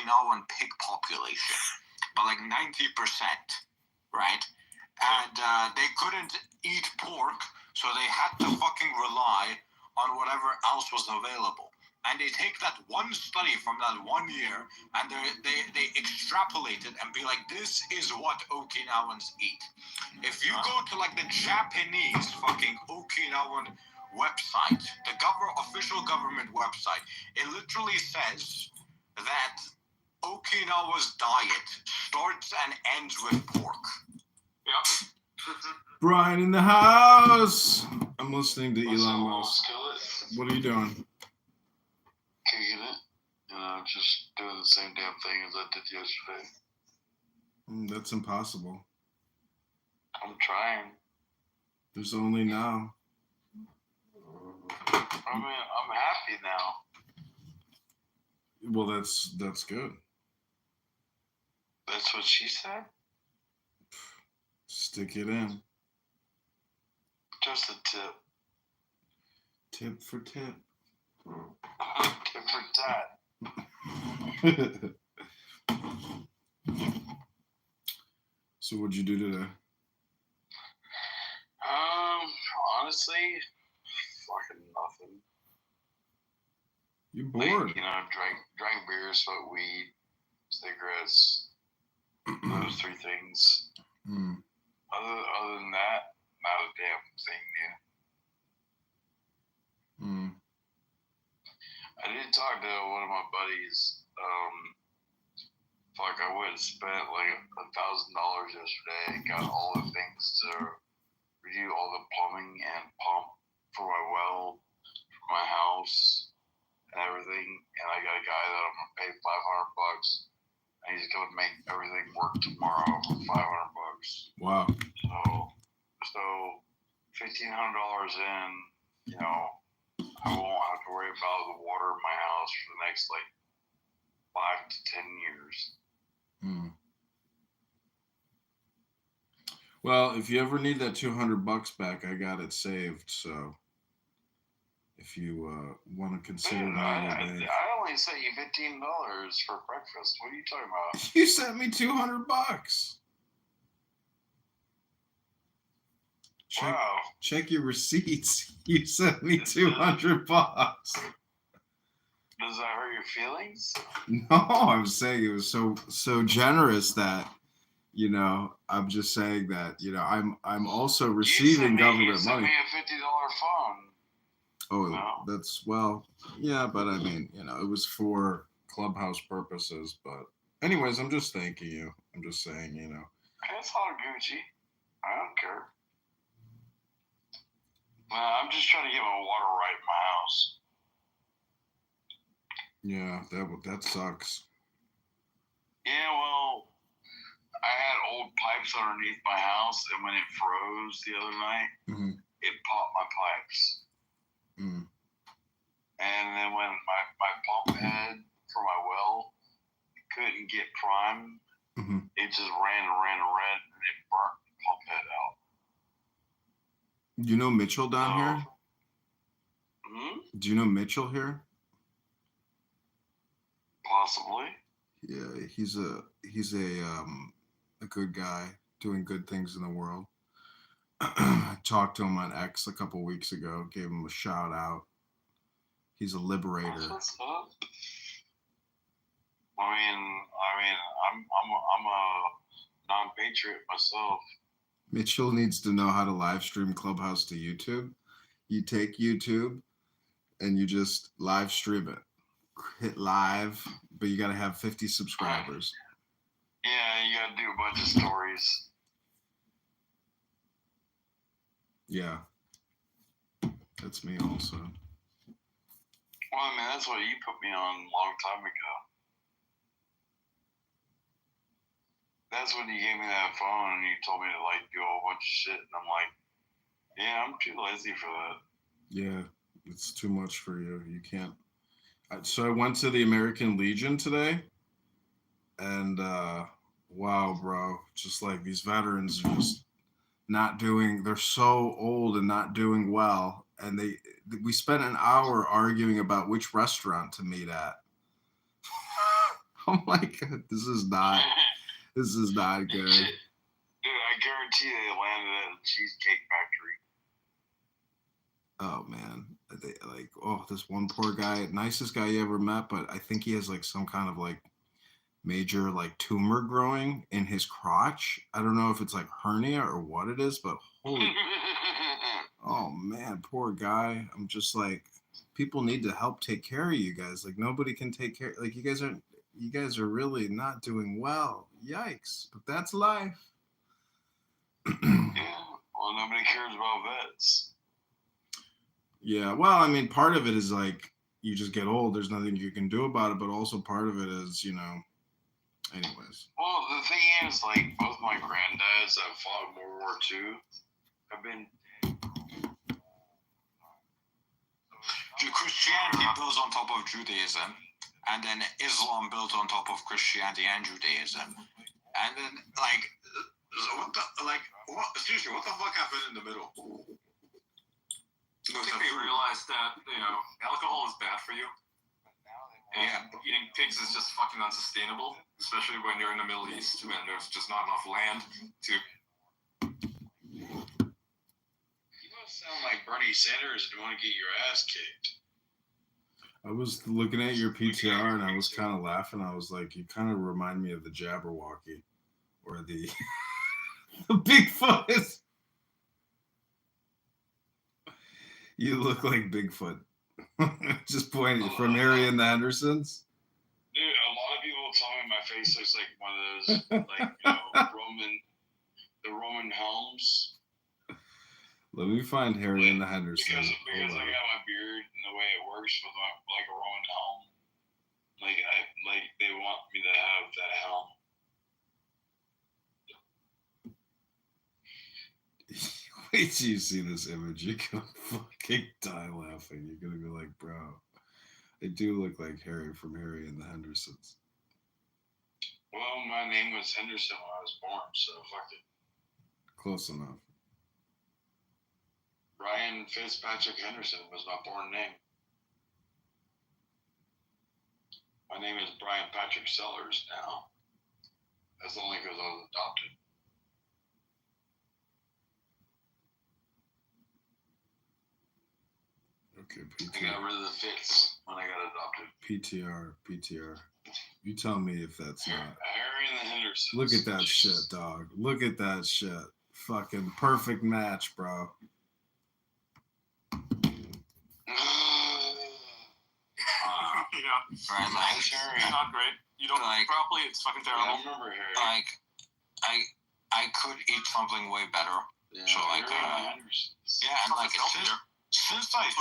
Okinawan pig population by like 90%, right? And they couldn't eat pork, so they had to fucking rely on whatever else was available. And they take that one study from that 1 year and they extrapolate it and be like, this is what Okinawans eat. If you go to like the Japanese fucking Okinawan website, the official government website, it literally says that Okinawa's diet starts and ends with pork. Yep. Brian in the house. I'm listening to What's Elon up, Musk. Skillet? What are you doing? Kicking it. Just doing the same damn thing as I did yesterday. That's impossible. I'm trying. There's only now. I mean, I'm happy now. Well, that's good. That's what she said? Stick it in. Just a tip. Tip for tip. Tip for tat. So what'd you do today? Honestly, fucking nothing. You bored? Like, drank beer, smoked weed, cigarettes. Those three things. Other than that, not a damn thing new. I did talk to one of my buddies. I went and spent like $1,000 yesterday and got all the things to redo all the plumbing and pump for my well, for my house, and everything. And I got a guy that I'm gonna pay $500, and he's gonna make everything work tomorrow for $500. Wow. So $1,500 in, I won't have to worry about the water in my house for the next 5 to 10 years. Well, if you ever need that $200 back, I got it saved. So if you want to consider me, I only sent you $15 for breakfast. What are you talking about? You sent me $200. Check your receipts. You sent me $200. Does that hurt your feelings? No, I'm saying it was so generous that, I'm just saying that, I'm also receiving government money. You sent me a $50 phone. Oh, no. That's, yeah, but I mean, it was for Clubhouse purposes. But anyways, I'm just thanking you. I'm just saying, It's all Gucci. I don't care. I'm just trying to get my water right in my house. Yeah, that sucks. Yeah, well, I had old pipes underneath my house, and when it froze the other night, it popped my pipes. And then when my pump head for my well couldn't get primed, it just ran, and it burnt the pump head out. You know Mitchell down here? Do you know Mitchell here? Possibly. Yeah, he's a good guy doing good things in the world. I talked to him on X a couple weeks ago. Gave him a shout out. He's a liberator. What's up? I mean, I'm a non-patriot myself. Mitchell needs to know how to live stream Clubhouse to YouTube. You take YouTube and you just live stream it. Hit live, but you got to have 50 subscribers. Yeah, you got to do a bunch of stories. Yeah. That's me also. Well, I mean, that's what you put me on a long time ago. That's when you gave me that phone and you told me to do a whole bunch of shit, and I'm like, yeah, I'm too lazy for that. Yeah, it's too much for you. You can't. So I went to the American Legion today, and wow, bro, just these veterans are just not doing. They're so old and not doing well, and we spent an hour arguing about which restaurant to meet at. I'm like, this is not good. Dude, I guarantee they landed at a Cheesecake Factory. Oh man, this one poor guy, nicest guy you ever met, but I think he has like some kind of like major like tumor growing in his crotch. I don't know if it's like hernia or what it is, but holy, oh man, poor guy. I'm just like, people need to help take care of you guys. Like nobody can take care. Like you guys are really not doing well. Yikes! But that's life. Yeah, well, nobody cares about vets. Yeah, well, I mean, part of it is like you just get old. There's nothing you can do about it, but also part of it is, anyways. Well, the thing is, like, both my granddads that fought in World War II have been. Christianity builds on top of Judaism, and then Islam built on top of Christianity and Judaism, and then seriously, what the fuck happened in the middle? I think they realized that, alcohol is bad for you. And eating pigs is just fucking unsustainable, especially when you're in the Middle East when there's just not enough land to. You must sound like Bernie Sanders and want to get your ass kicked. I was looking at your PTR and I was kind of laughing. I was like, you kind of remind me of the Jabberwocky or the the Bigfoot. You look like Bigfoot. Just pointing from Harry and the Hendersons. Dude, a lot of people tell me my face looks like one of those, the Roman helms. Let me find Harry and the Hendersons. Because I got my beard and the way it works with like a Roman helm. They want me to have that helm. Wait till you see this image. You're gonna fucking die laughing. You're gonna be like, bro, they do look like Harry from Harry and the Hendersons. Well, my name was Henderson when I was born, so fuck it. Close enough. Brian Fitzpatrick Henderson was my born name. My name is Brian Patrick Sellers now. That's only because I was adopted. Okay, I got rid of the Fitz when I got adopted. PTR. You tell me if that's not. Harry and the Hendersons. Look at that shit, dog. Look at that shit. Fucking perfect match, bro. It's not great. You don't eat properly. It's fucking terrible. I remember Harry. I could eat something way better. Yeah, So since I've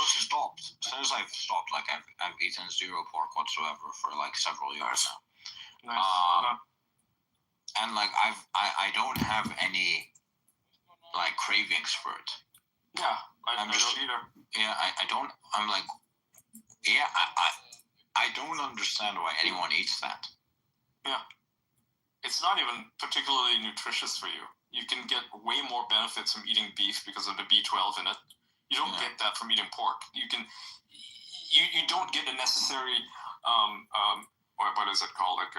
stopped, like I've eaten zero pork whatsoever for like several years now. Nice. And like I don't have any like cravings for it. Yeah, I don't either. Yeah, I don't. I'm like, I don't understand why anyone eats that. Yeah, it's not even particularly nutritious for you. You can get way more benefits from eating beef because of the B12 in it. You don't get that from eating pork. You don't get the necessary what is it called, like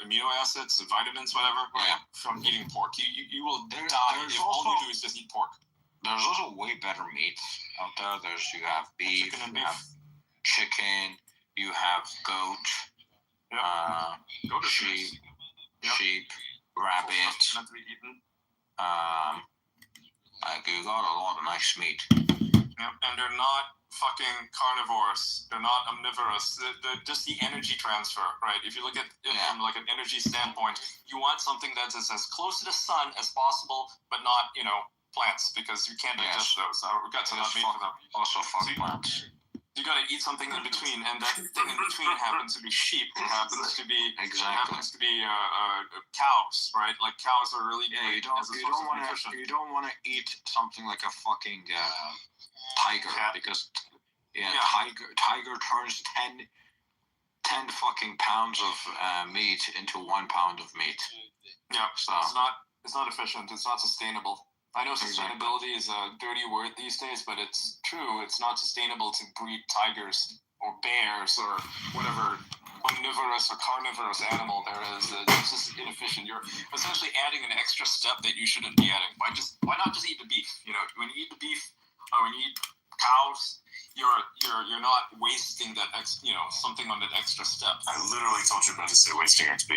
amino acids, vitamins, whatever, from eating pork. You will die if all you do is just eat pork. There's also way better meats out there. You have beef, you have chicken, you have goat, goat is sheep, nice. sheep, rabbit. Meant to be eaten. Like you got a lot of nice meat. Yeah, and they're not fucking carnivores. They're not omnivorous. They're just the energy transfer, right? If you look at it from like an energy standpoint, you want something that is as close to the sun as possible, but not, plants, because you can't digest those. Our guts are not made for them. Also fuck plants. You gotta eat something in between, and that thing in between happens to be sheep. It happens to be cows, right? Like cows are really you don't want to eat something like a fucking tiger because tiger turns 10 fucking pounds of meat into 1 pound of meat. Yeah, so it's not efficient. It's not sustainable. I know sustainability is a dirty word these days, but it's true. It's not sustainable to breed tigers or bears or whatever omnivorous or carnivorous animal there is. It's just inefficient. You're essentially adding an extra step that you shouldn't be adding. Why not just eat the beef? You know, when you eat the beef, or when you eat cows, you're not wasting that something on that extra step. I literally told you about to say wasting XP.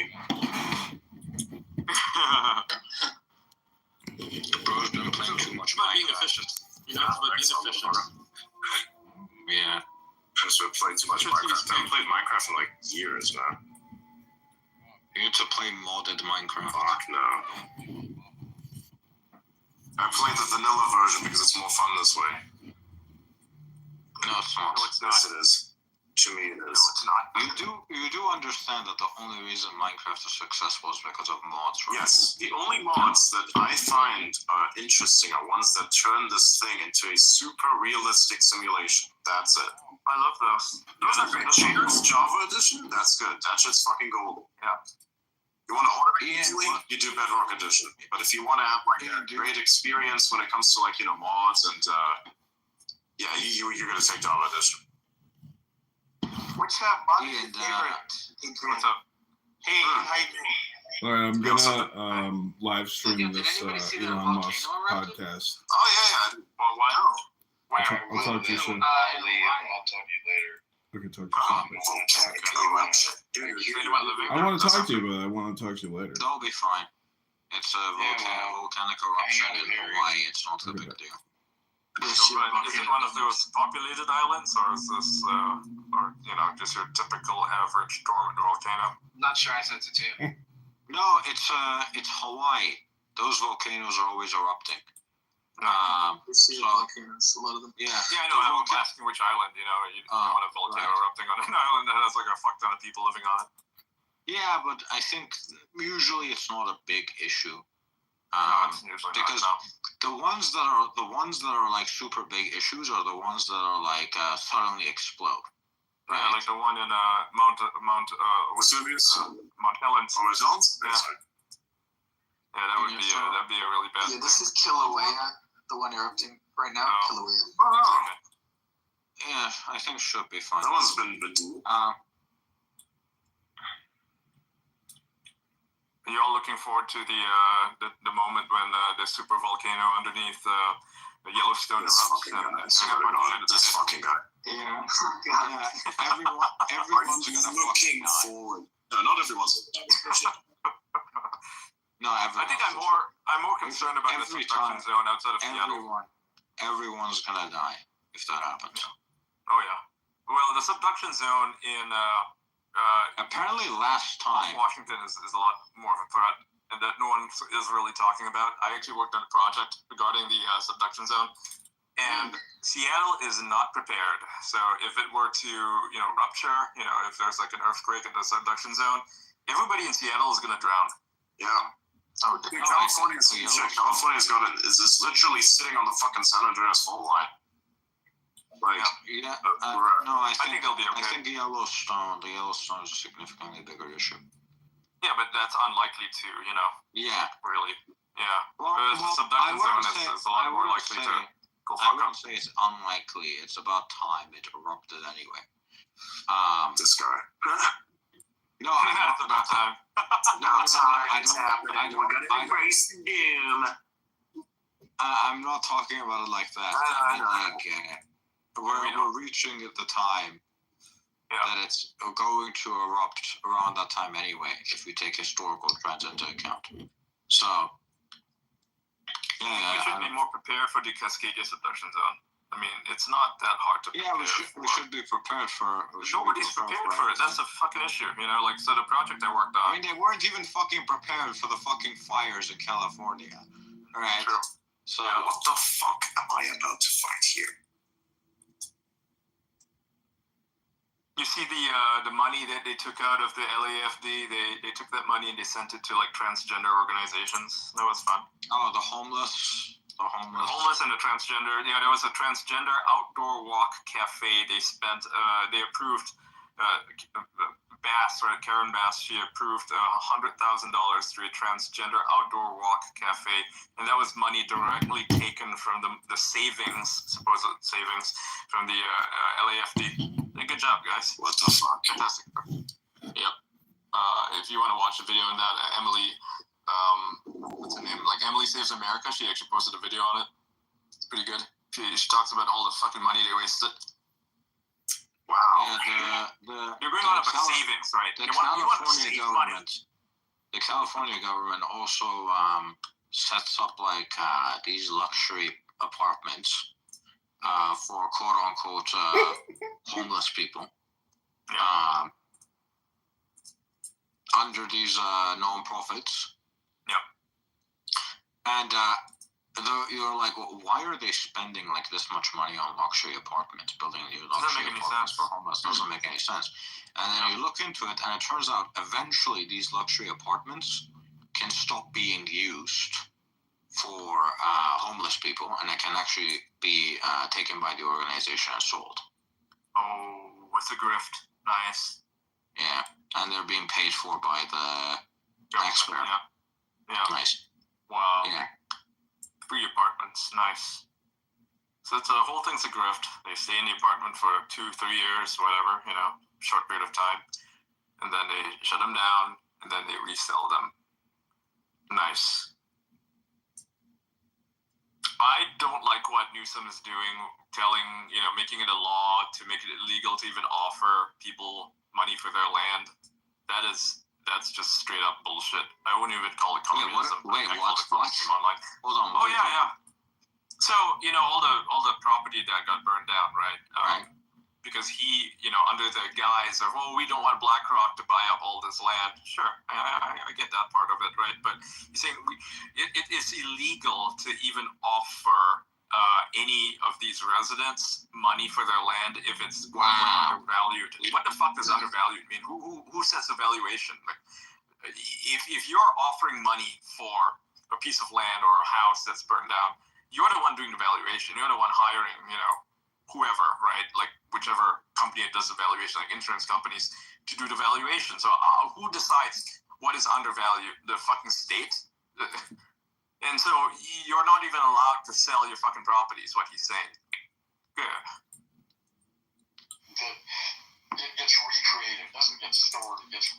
Bro's been playing too much It's about being Minecraft. efficient. You know, it's about being efficient. Yeah. I just been playing too much Minecraft. I haven't played Minecraft in like years now. You need to play modded Minecraft. Fuck no. I played the vanilla version because it's more fun this way. No, it's not. No, it's not. Yes, it is. To me, it is. No, it's not. You do understand that the only reason Minecraft is successful is because of mods, right? Yes, the only mods that I find interesting are ones that turn this thing into a super realistic simulation. That's it. I love those. Those are great. Cheaters Java Edition? That's good. That shit's fucking gold. Yeah. You want to automate Yeah, easily? but- You do Bedrock Edition. But if you want to have like a great experience when it comes to like mods and you're gonna take Java Edition. What's that? My And, favorite. What's up? Hey, how you doing? All right, I'm gonna live stream Did this anybody see that Elon Musk volcano erupted? podcast. Oh yeah. Well, why? I'll talk to you soon. I'll talk to you later. I can talk to you soon. I want to talk to you, but I want to talk to you later. That'll be fine. It's a volcanic eruption in Hawaii. It's not a big deal. Is it one of those populated islands, or is this, just your typical average dormant volcano? Not sure I said it too. No, it's Hawaii. Those volcanoes are always erupting. We see So- volcanoes, a lot of them. Yeah. Yeah, I know. I'm asking which island. You don't want a volcano right. erupting on an island that has like a fuck ton of people living on it. Yeah, but I think usually it's not a big issue. No, it's usually because not. the ones that are like super big issues are the ones that are like suddenly explode. No. Right. Yeah, like the one in Mount Vesuvius? Mount Helens. Oh, results? Yeah. Yeah, that would be that'd be a really bad. Yeah, this is Kilauea, the one erupting right now. Oh. Kilauea. Oh, Yeah, I think it should be fine. that one's been Are you all looking forward to the moment when the super volcano underneath the Yellowstone this erupts? fucking guy. I swear to God, this fucking guy. Yeah. Everyone's gonna fucking die. forward? No, not everyone's. No, I think I'm more concerned about the Every subduction time. zone outside of Seattle. Everyone's gonna die if that happens. Oh yeah. Well, the subduction zone in Apparently, last time. Washington is a lot more of a threat, and that no one is really talking about. I actually worked on a project regarding the subduction zone, and Seattle is not prepared. So if it were to, rupture, if there's like an earthquake in the subduction zone, everybody in Seattle is going to drown. Yeah. Oh, Dude, California's is literally sitting on the fucking San Andreas fault line. Like, Yeah. Right. No, I think they'll be okay. I think Yellowstone is a significantly bigger issue. Yeah, but that's unlikely to, Yeah. really. Yeah. Well, Whereas the I subduction zone wouldn't say. is a lot I more wouldn't likely say. to go I fuck up. wouldn't say it's unlikely. It's about time it erupted anyway. this guy. No, I'm not That's about time. Embrace the doom. I'm not talking about it like that. I mean, like, we're reaching the time that it's going to erupt around that time anyway, if we take historical trends into account. So, We should be more prepared for the Cascadia subduction zone. I mean, it's not that hard to prepare we should be prepared for. Nobody's prepared for it. That's a fucking issue. So the project I worked on. I mean, they weren't even fucking prepared for the fucking fires in California. All right. True. So What the fuck am I about to fight here? You see the money that they took out of the LAFD. They took that money and they sent it to like transgender organizations. That was fun. oh, the homeless. Homeless and the transgender. Yeah, there was a transgender outdoor walk cafe. They approved Bass, or Karen Bass. She approved $100,000 through a transgender outdoor walk cafe, and that was money directly taken from the supposed savings from the LAFD. Good job, guys. What the fuck? Fantastic. If you want to watch a video on that, Emily, what's her name? Like Emily Saves America. She actually posted a video on it. It's pretty good. She talks about all the fucking money they wasted. Wow. You're going on about savings, right? The You want to save money. The California government also sets up like these luxury apartments for quote unquote homeless people. Under these non-profits. Yeah. And you're like, well, why are they spending like this much money on luxury apartments, building new luxury apartments for homeless? Doesn't make any sense. And then you look into it, and it turns out eventually these luxury apartments can stop being used for homeless people, and it can actually be taken by the organization and sold. Oh, what's a grift? Nice. Yeah, and they're being paid for by the expert. Yeah. Nice. Wow. Yeah. Free apartments. Nice. So it's the whole thing's a grift. They stay in the apartment for 2-3 years, whatever, short period of time. And then they shut them down, and then they resell them. Nice. I don't like what Newsom is doing, making it a law to make it illegal to even offer people money for their land. That's just straight up bullshit. I wouldn't even call it communism. What? Online. Hold on. Oh yeah. So all the property that got burned down, right? Right. Because he, under the guise of, we don't want BlackRock to buy up all this land. Sure, I get that part of it, right? But he's saying it is illegal to even offer any of these residents money for their land if it's undervalued. What the fuck does undervalued mean? Who sets a valuation? Like, if you're offering money for a piece of land or a house that's burned down, you're the one doing the valuation. You're the one hiring, whoever, right? Like whichever company that does the valuation, like insurance companies, to do the valuation. So who decides what is undervalued? The fucking state? And so you're not even allowed to sell your fucking property, is what he's saying. Good. It gets recreated. It doesn't get stored. It gets...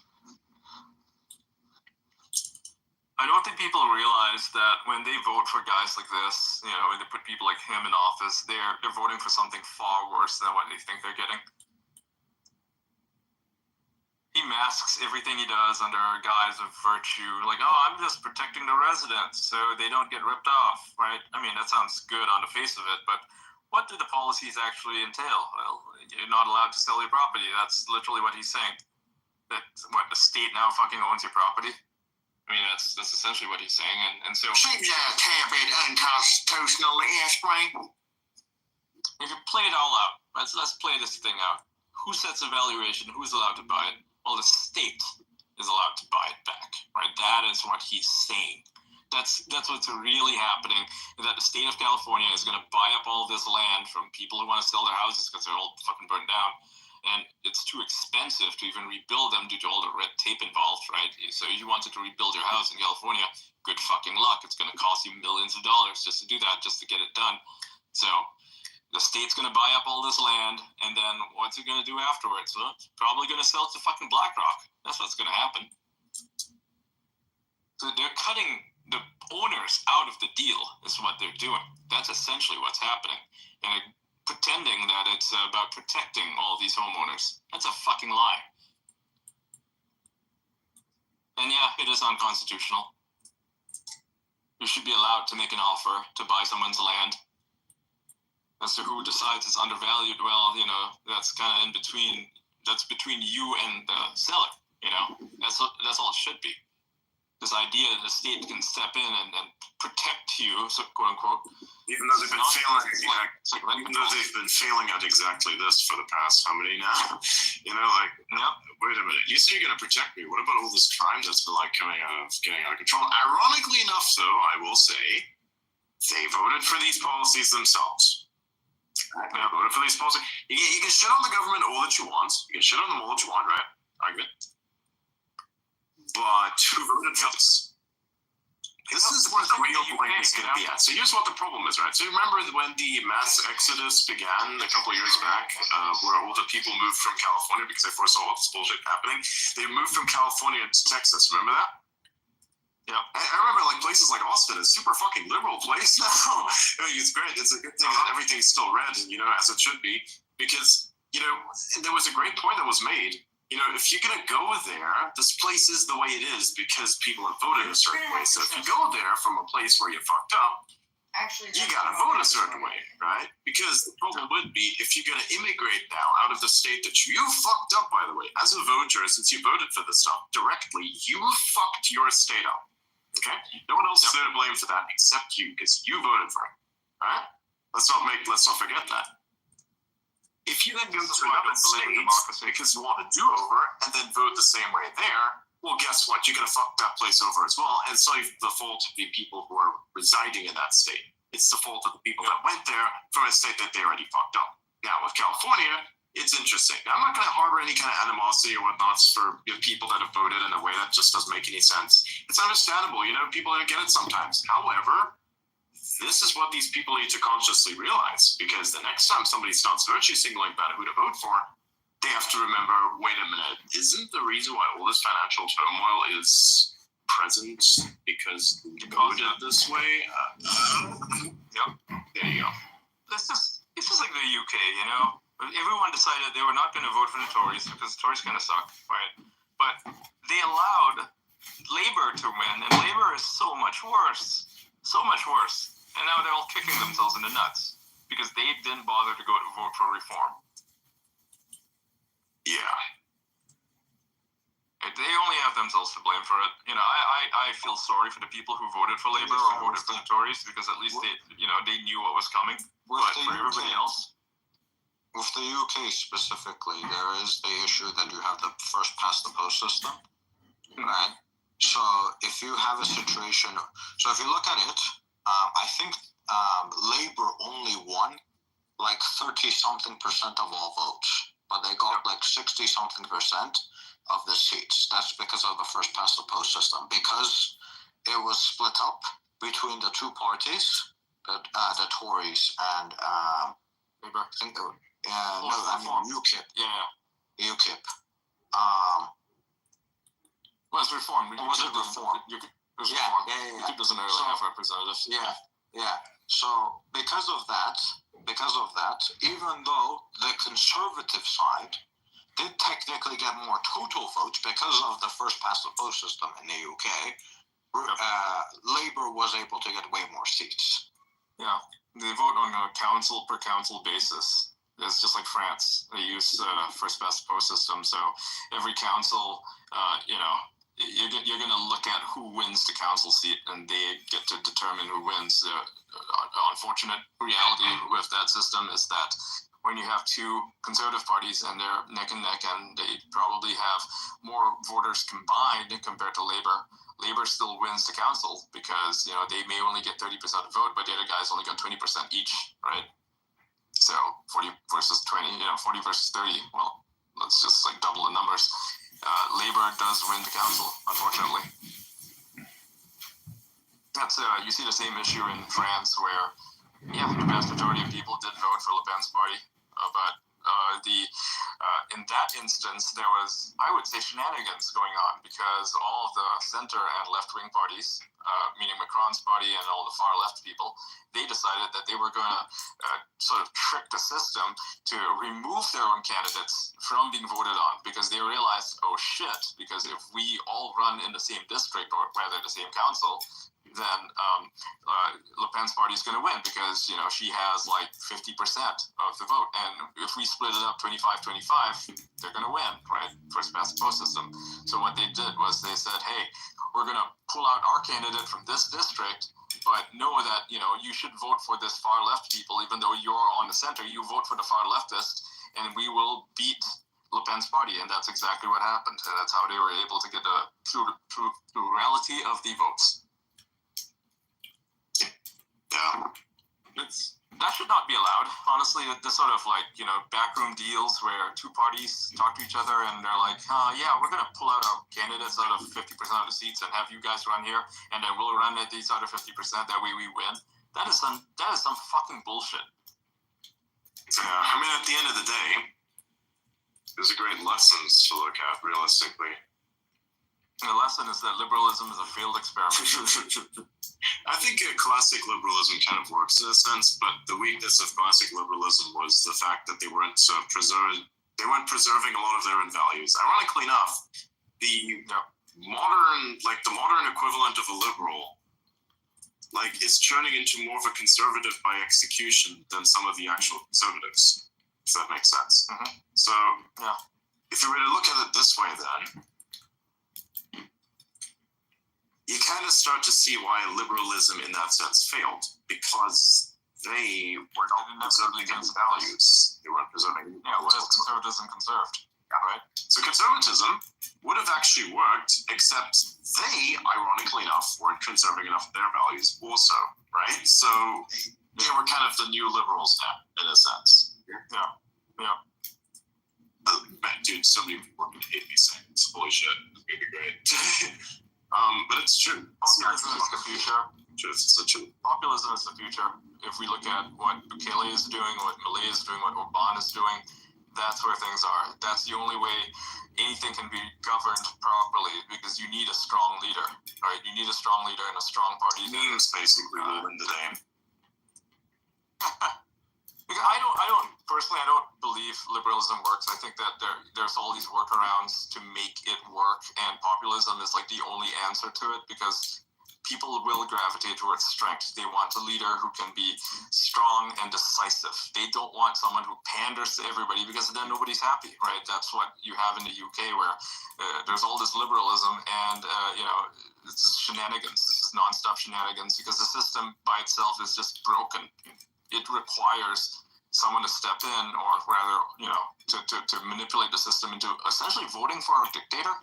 I don't think people realize that when they vote for guys like this, when they put people like him in office, they're voting for something far worse than what they think they're getting. He masks everything he does under a guise of virtue, like, I'm just protecting the residents so they don't get ripped off, right? I mean, that sounds good on the face of it, but what do the policies actually entail? Well, you're not allowed to sell your property. That's literally what he's saying. That the state now fucking owns your property? I mean, that's essentially what he's saying, and so... Seems a tad bit unconstitutional, yes, Frank? If you play it all out, let's play this thing out. Who sets a valuation? Who's allowed to buy it? Well, the state is allowed to buy it back, right? That is what he's saying. That's what's really happening, is that the state of California is going to buy up all this land from people who want to sell their houses because they're all fucking burned down. And it's too expensive to even rebuild them due to all the red tape involved, right? So you wanted to rebuild your house in California, good fucking luck. It's going to cost you millions of dollars just to do that, just to get it done. So the state's going to buy up all this land, and then what's it going to do afterwards? Well, it's probably going to sell it to fucking BlackRock. That's what's going to happen. So they're cutting the owners out of the deal is what they're doing. That's essentially what's happening. And pretending that it's about protecting all these homeowners. That's a fucking lie. And yeah, it is unconstitutional. You should be allowed to make an offer to buy someone's land. As to who decides it's undervalued, well, that's kind of in between. That's between you and the seller, That's all it should be. This idea that the state can step in and protect you, so quote unquote. Even though they've been failing at exactly this for the past how many now? Wait a minute. You say you're going to protect me. What about all this crime that's been getting out of control? Ironically enough, though, I will say, they voted for these policies themselves. They voted for these policies. You can shit on the government all that you want. You can shit on them all that you want, right? Argument. But who voted for this? This is where the real blame is going to be at. So here's what the problem is, right? So you remember when the mass exodus began a couple of years back, where all the people moved from California because they foresaw all this bullshit happening? They moved from California to Texas. Remember that? Yeah. I remember like places like Austin, a super fucking liberal place now. I mean, it's great. It's a good thing that everything's still red, as it should be, because there was a great point that was made. If you're gonna go there, this place is the way it is because people have voted a certain way. So if you go there from a place where you fucked up, you gotta vote a certain way, right? Because the problem would be if you're gonna immigrate now out of the state that you fucked up, by the way, as a voter, since you voted for this stuff directly, you fucked your state up. Okay? No one else is there to blame for that except you, because you voted for it. Alright? Let's not forget that. If you then go to another state because you want a do-over and then vote the same way there, well, guess what? You're going to fuck that place over as well. And it's not even the fault of the people who are residing in that state. It's the fault of the people that went there from a state that they already fucked up. Now, with California, it's interesting. Now, I'm not going to harbor any kind of animosity or whatnots for people that have voted in a way that just doesn't make any sense. It's understandable. People don't get it sometimes. However, this is what these people need to consciously realize, because the next time somebody starts virtue signaling about who to vote for, they have to remember, wait a minute, isn't the reason why all this financial turmoil is present because we voted this way? There you go. It's just like the UK, Everyone decided they were not going to vote for the Tories because the Tories kind of suck, right? But they allowed Labour to win, and Labour is so much worse. So much worse. And now they're all kicking themselves in the nuts because they didn't bother to go to vote for reform. Yeah. They only have themselves to blame for it. I feel sorry for the people who voted for Labour or voted for the Tories because at least they knew what was coming. But for everybody else, with the UK specifically, there is the issue that you have the first past the post system, right? So if you have a situation, if you look at it, I think Labour only won like 30-something% of all votes, but they got like 60-something% of the seats. That's because of the first past the post system, because it was split up between the two parties, the Tories and Labour. I think they were, UKIP. Yeah. UKIP. Well, it's reform. Was it reform? Yeah. UKIP doesn't really have representatives. Yeah. So because of that, even though the Conservative side did technically get more total votes because of the first past the post system in the UK, Labour was able to get way more seats. Yeah, they vote on a council per council basis. It's just like France. They use first past the post system. So every council, you're going to look at who wins the council seat, and they get to determine who wins. The unfortunate reality with that system is that when you have two conservative parties and they're neck and neck, and they probably have more voters combined compared to Labour, Labour still wins the council because they may only get 30% of the vote, but the other guys only got 20% each, right? So 40 versus 20, 40 versus 30. Well, let's just double the numbers. Labour does win the council, unfortunately. That's you see the same issue in France, where the vast majority of people did vote for Le Pen's party, but in that instance there was, I would say, shenanigans going on because all of the center and left-wing parties, meaning Macron's party and all the far left people, they decided that they were going to sort of trick the system to remove their own candidates from being voted on, because they realized, oh shit, because if we all run in the same district, or rather the same council, then Le Pen's party is going to win because she has like 50% of the vote, and if we split it up 25-25, they're going to win, right? First past the post system. So what they did was they said, hey, we're going to pull out our candidate from this district, but know that you should vote for this far left people, even though you're on the center. You vote for the far leftist, and we will beat Le Pen's party, and that's exactly what happened. And that's how they were able to get the plurality of the votes. Yeah. It's that should not be allowed. Honestly, the sort of like, backroom deals where two parties talk to each other and they're like, yeah, we're going to pull out our candidates out of 50% of the seats and have you guys run here, and then we'll run at these other 50%. That way we win. That is some fucking bullshit. Yeah, I mean, at the end of the day, there's a great lessons to look at realistically. The lesson is that liberalism is a failed experiment. I think classic liberalism kind of works in a sense, but the weakness of classic liberalism was the fact that they weren't preserving a lot of their own values. Ironically enough, the modern equivalent of a liberal, is turning into more of a conservative by execution than some of the actual conservatives. If that makes sense. Mm-hmm. So, yeah. If you were to look at it this way, then you kind of start to see why liberalism in that sense failed, because they were not preserving its values. They weren't preserving. Yeah, what is conservatism conserved? Right? So conservatism would have actually worked, except they, ironically enough, weren't conserving enough of their values also, right? So they were kind of the new liberals now, in a sense. Yeah. Dude, so many people are going to hate me saying this. Holy shit, it's going to be great. But it's true. Populism is the future. It's true. Populism is the future. If we look at what Bukele is doing, what Milei is doing, what Orban is doing, that's where things are. That's the only way anything can be governed properly, because you need a strong leader, right? You need a strong leader and a strong party. Memes basically will win the day. I don't believe liberalism works. I think that there's all these workarounds to make it work, and populism is like the only answer to it, because people will gravitate towards strength. They want a leader who can be strong and decisive. They don't want someone who panders to everybody, because then nobody's happy, right? That's what you have in the UK, where there's all this liberalism and, it's shenanigans. This is nonstop shenanigans, because the system by itself is just broken. It requires someone to step in, or rather, to manipulate the system into essentially voting for a dictator.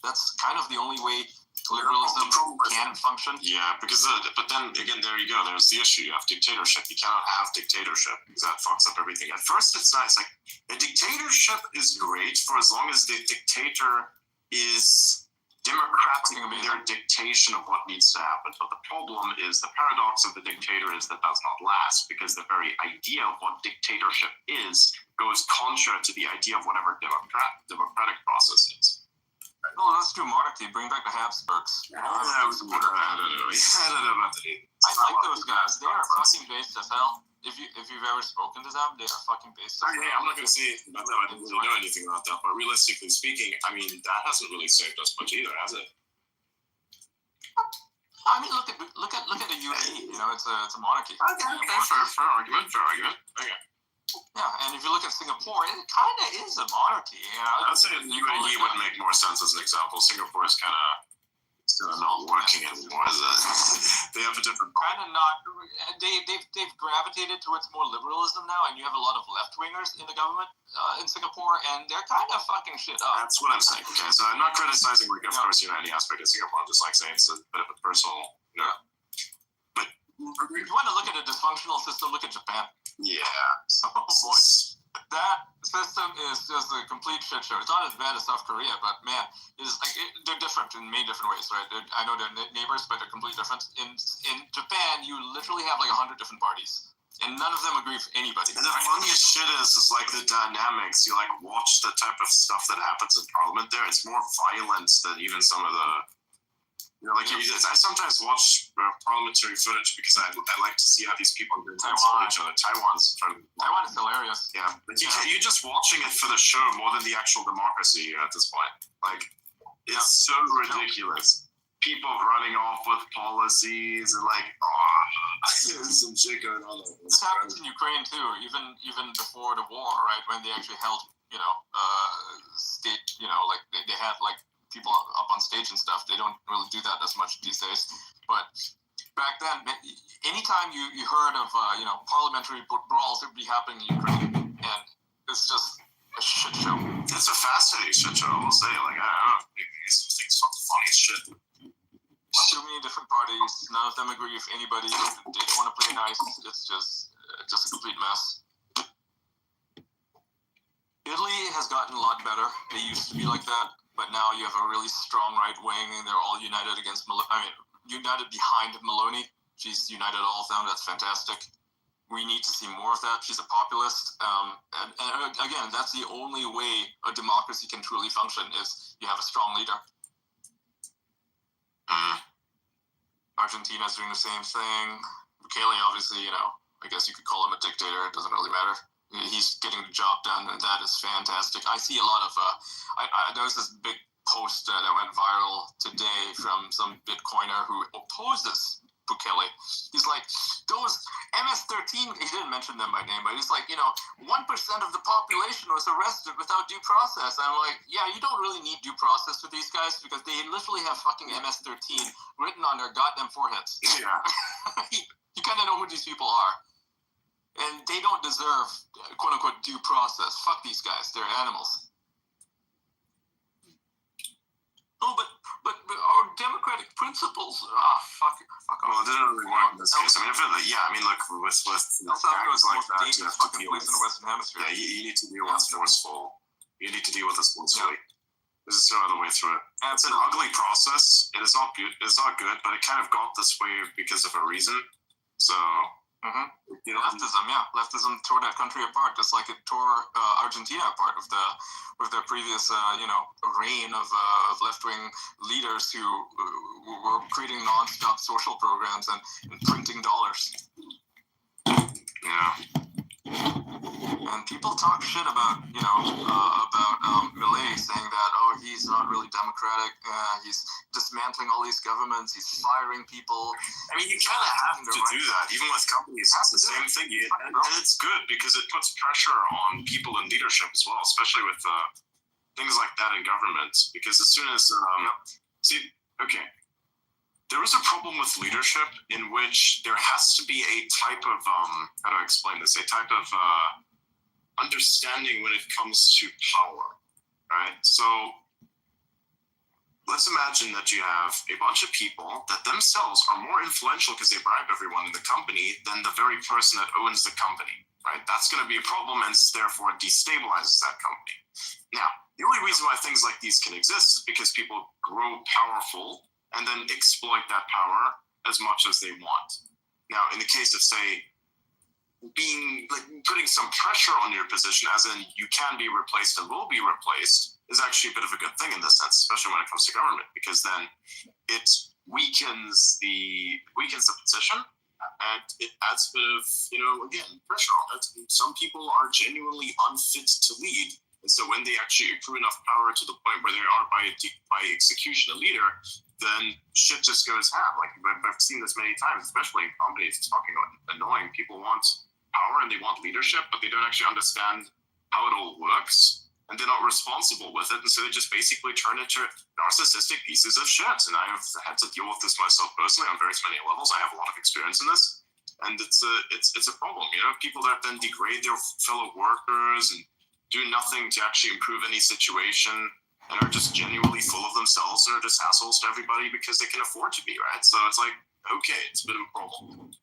That's kind of the only way liberalism can function. Yeah, because but then again, there you go. There's the issue. You have dictatorship. You cannot have dictatorship, because that fucks up everything. At first, it's nice. Like, a dictatorship is great for as long as the dictator is democratic in their dictation of what needs to happen. But the problem is, the paradox of the dictator is that does not last, because the very idea of what dictatorship is goes contrary to the idea of whatever democratic process is. Well, let's do monarchy. Bring back the Habsburgs. I don't know about that. I like those guys. They are fucking based as hell. If you've ever spoken to them, they are fucking based as hell. I'm not going to say about that. I don't really know anything about that. But realistically speaking, I mean, that hasn't really saved us much either, has it? I mean, look at the UAE. It's a monarchy. Okay, fair argument. Okay. Yeah, and if you look at Singapore, it kind of is a monarchy. I'd say the UAE would make more sense as an example. Singapore is kind of not working anymore. They have a different. Kind of not. They've gravitated towards more liberalism now, and you have a lot of left wingers in the government in Singapore, and they're kind of fucking shit up. That's what I'm saying. Okay, so I'm not criticizing, of course, any aspect of Singapore. I'm just saying it's a bit of a personal. But if you want to look at a dysfunctional system, look at Japan. Yeah. Oh boy. That system is just a complete shit show. It's not as bad as South Korea, but man, it's like they're different in many different ways, right? I know they're neighbors, but they're completely different. In Japan, you literally have like 100 different parties, and none of them agree with anybody. And the funniest shit is like the dynamics. You like watch the type of stuff that happens in Parliament there. It's more violent than even some of the. I sometimes watch parliamentary footage because I like to see how these people insult each other. Taiwan is hilarious. Yeah, you're just watching it for the show more than the actual democracy at this point. Like, it's so ridiculous. People running off with policies and some shit going on. This happens in Ukraine too, even before the war, right? When they actually held, state, they had people up on stage and stuff. They don't really do that as much these days. But back then, anytime you heard of parliamentary brawls, it would be happening in Ukraine, and it's just a shit show. It's a fascinating shit show, I will say. I don't know, these things are the funniest shit. Too many different parties. None of them agree with anybody. They don't want to play nice. It's just just a complete mess. Italy has gotten a lot better. They used to be like that, but now you have a really strong right wing, and they're all united against united behind Meloni. She's united all of them. That's fantastic. We need to see more of that. She's a populist. And again, that's the only way a democracy can truly function is you have a strong leader. Argentina's doing the same thing. Bukele, obviously, I guess you could call him a dictator. It doesn't really matter. He's getting the job done, and that is fantastic. I see a lot of, there was this big post that went viral today from some Bitcoiner who opposes Bukele. He's like, those MS-13, he didn't mention them by name, but he's like, 1% of the population was arrested without due process. And I'm like, yeah, you don't really need due process for these guys because they literally have fucking MS-13 written on their goddamn foreheads. Yeah. You kind of know who these people are. And they don't deserve, quote unquote, due process. Fuck these guys. They're animals. Oh, but our democratic principles. Fuck off. Well, it didn't really work in this case. I mean, look, with El Salvador is the most that, dangerous fucking place in the Western Hemisphere. Yeah, you need to deal with forceful. You need to deal with this forcefully. There's no other way through it. It's an ugly process. It is not good. It's not good, but it kind of got this way because of a reason. So. Leftism tore that country apart, just like it tore Argentina apart with their previous, reign of left-wing leaders who were creating non-stop social programs and printing dollars. Yeah. And people talk shit about Milei, saying that he's not really democratic. He's dismantling all these governments. He's firing people. I mean, you kind of have to do that, even with companies. It's the same thing, and it's good because it puts pressure on people in leadership as well, especially with things like that in government. Because as soon as there is a problem with leadership in which there has to be a type of how do I explain this? A type of understanding when it comes to power, right? So let's imagine that you have a bunch of people that themselves are more influential because they bribe everyone in the company than the very person that owns the company, right? That's going to be a problem and therefore destabilizes that company. Now, the only reason why things like these can exist is because people grow powerful and then exploit that power as much as they want. Now, in the case of, say, putting some pressure on your position, as in you can be replaced and will be replaced, is actually a bit of a good thing in this sense, especially when it comes to government, because then it weakens the position and it adds a bit of, again, pressure on it. Some people are genuinely unfit to lead. And so when they actually accrue enough power to the point where they are by execution a leader, then shit just goes ham. Like I've seen this many times, especially in companies. It's fucking annoying. People want power and they want leadership, but they don't actually understand how it all works, and they're not responsible with it. And so they just basically turn into narcissistic pieces of shit. And I have had to deal with this myself personally on very many levels. I have a lot of experience in this, and it's a problem. People that then degrade their fellow workers and do nothing to actually improve any situation, and are just genuinely full of themselves and are just assholes to everybody because they can afford to be, right? So it's like, okay, it's a bit of a problem.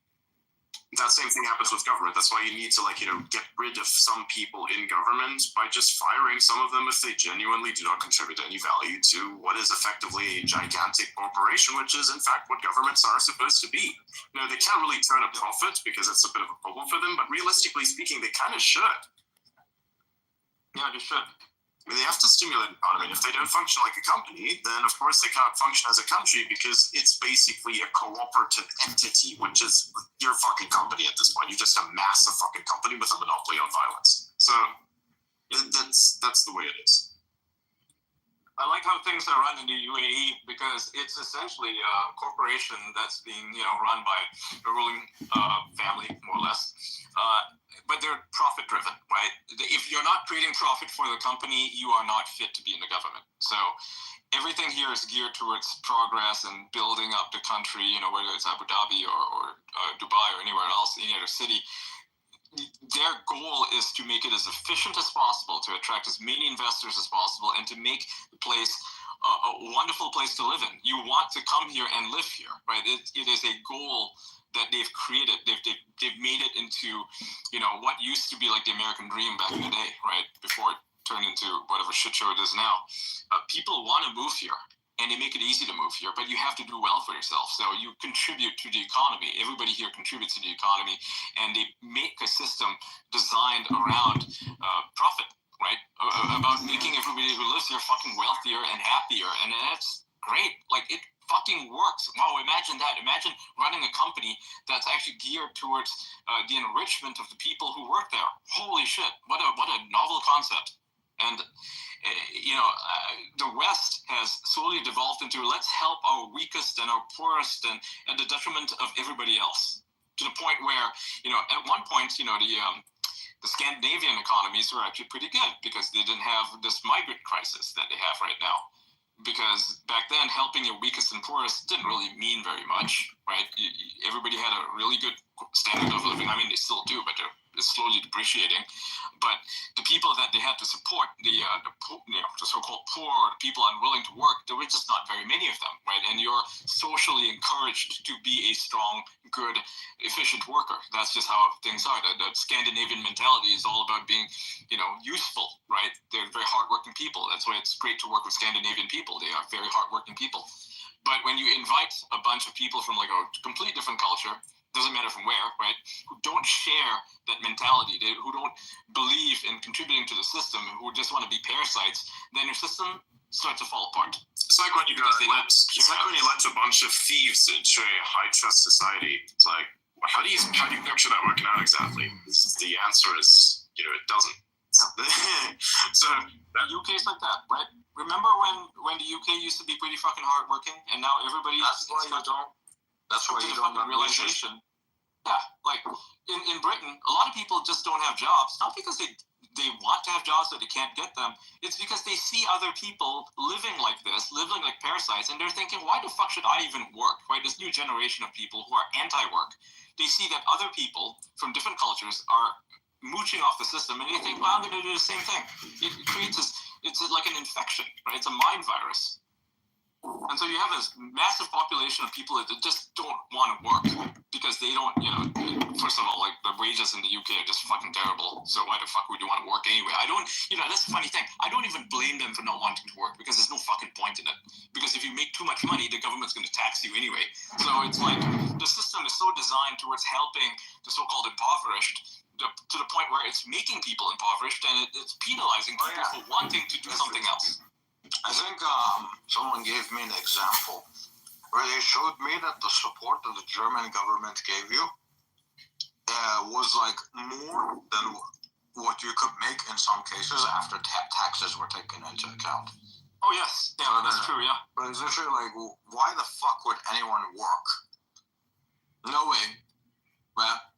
That same thing happens with government. That's why you need to get rid of some people in government by just firing some of them if they genuinely do not contribute any value to what is effectively a gigantic corporation, which is in fact what governments are supposed to be. They can't really turn a profit because it's a bit of a problem for them, but realistically speaking, they kind of should. Yeah, they should. I mean, they have to stimulate the economy. If they don't function like a company, then of course they cannot function as a country because it's basically a cooperative entity, which is your fucking company at this point. You're just a massive fucking company with a monopoly on violence. So that's the way it is. I like how things are run in the UAE because it's essentially a corporation that's being, run by a ruling family, more or less. But they're profit-driven, right? If you're not creating profit for the company, you are not fit to be in the government. So everything here is geared towards progress and building up the country, whether it's Abu Dhabi or Dubai or anywhere else, any other city. Their goal is to make it as efficient as possible, to attract as many investors as possible, and to make the place a wonderful place to live in. You want to come here and live here, right? It is a goal that they've created. They've made it into, what used to be like the American dream back in the day, right? Before it turned into whatever shit show it is now. People want to move here, and they make it easy to move here, but you have to do well for yourself. So you contribute to the economy. Everybody here contributes to the economy, and they make a system designed around profit, right? About making everybody who lives here fucking wealthier and happier, and that's great. Like, it fucking works. Wow, imagine that. Imagine running a company that's actually geared towards the enrichment of the people who work there. Holy shit, what a novel concept. And the West has slowly devolved into, let's help our weakest and our poorest, and at the detriment of everybody else, to the point where, at one point, the Scandinavian economies were actually pretty good because they didn't have this migrant crisis that they have right now. Because back then, helping your weakest and poorest didn't really mean very much, right? Everybody had a really good standard of living. I mean, they still do, but they're slowly depreciating. But the people that they had to support, the so-called poor, or the people unwilling to work, there were just not very many of them, right? And you're socially encouraged to be a strong, good, efficient worker. That's just how things are. The Scandinavian mentality is all about being, useful, right? They're very hardworking people. That's why it's great to work with Scandinavian people. They are very hardworking people. But when you invite a bunch of people from like a complete different culture, doesn't matter from where, right, who don't share that mentality, who don't believe in contributing to the system, who just want to be parasites, then your system starts to fall apart. It's like when you let a bunch of thieves into a high trust society. It's like, how do you picture that working out exactly? The answer is, it doesn't. So the UK is like that, right? Remember when the UK used to be pretty fucking hardworking, and now everybody. That's why you don't. That's why you don't have realization. Yeah, like in Britain, a lot of people just don't have jobs, not because they want to have jobs but they can't get them. It's because they see other people living like this, living like parasites, and they're thinking, why the fuck should I even work? Right? This new generation of people who are anti-work, they see that other people from different cultures are mooching off the system, and they think, well, I'm going to do the same thing. It creates this. It's like an infection, right? It's a mind virus. And so you have this massive population of people that just don't want to work because they don't, first of all, like the wages in the UK are just fucking terrible. So why the fuck would you want to work anyway? I don't, that's the funny thing. I don't even blame them for not wanting to work because there's no fucking point in it. Because if you make too much money, the government's going to tax you anyway. So it's like the system is so designed towards helping the so-called impoverished to the point where it's making people impoverished and it's penalizing people for wanting to do something else. I think someone gave me an example where they showed me that the support that the German government gave you was like more than what you could make in some cases after taxes were taken into account. Oh yes, yeah, that's true, yeah. But it's literally like, why the fuck would anyone work knowing,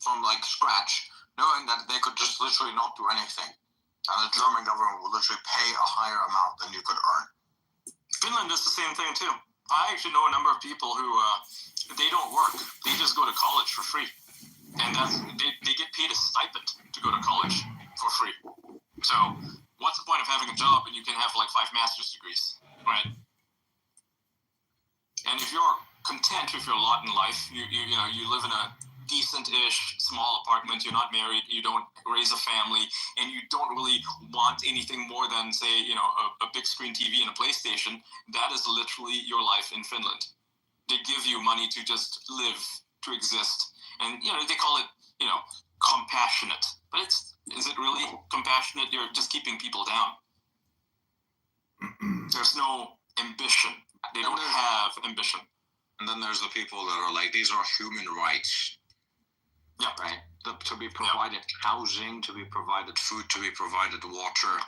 from like scratch, knowing that they could just literally not do anything? And the German government will literally pay a higher amount than you could earn. Finland does the same thing too. I actually know a number of people who they don't work; they just go to college for free, and they get paid a stipend to go to college for free. So, what's the point of having a job when you can have like 5 master's degrees, right? And if you're content with your lot in life, you live in a decent-ish small apartment, you're not married, you don't raise a family, and you don't really want anything more than, say, a big screen TV and a PlayStation, that is literally your life in Finland. They give you money to just live, to exist. And, they call it, compassionate. But is it really compassionate? You're just keeping people down. There's no ambition. They don't have ambition. And then there's the people that are like, these are human rights. Yeah. Right. To be provided housing, to be provided food, to be provided water.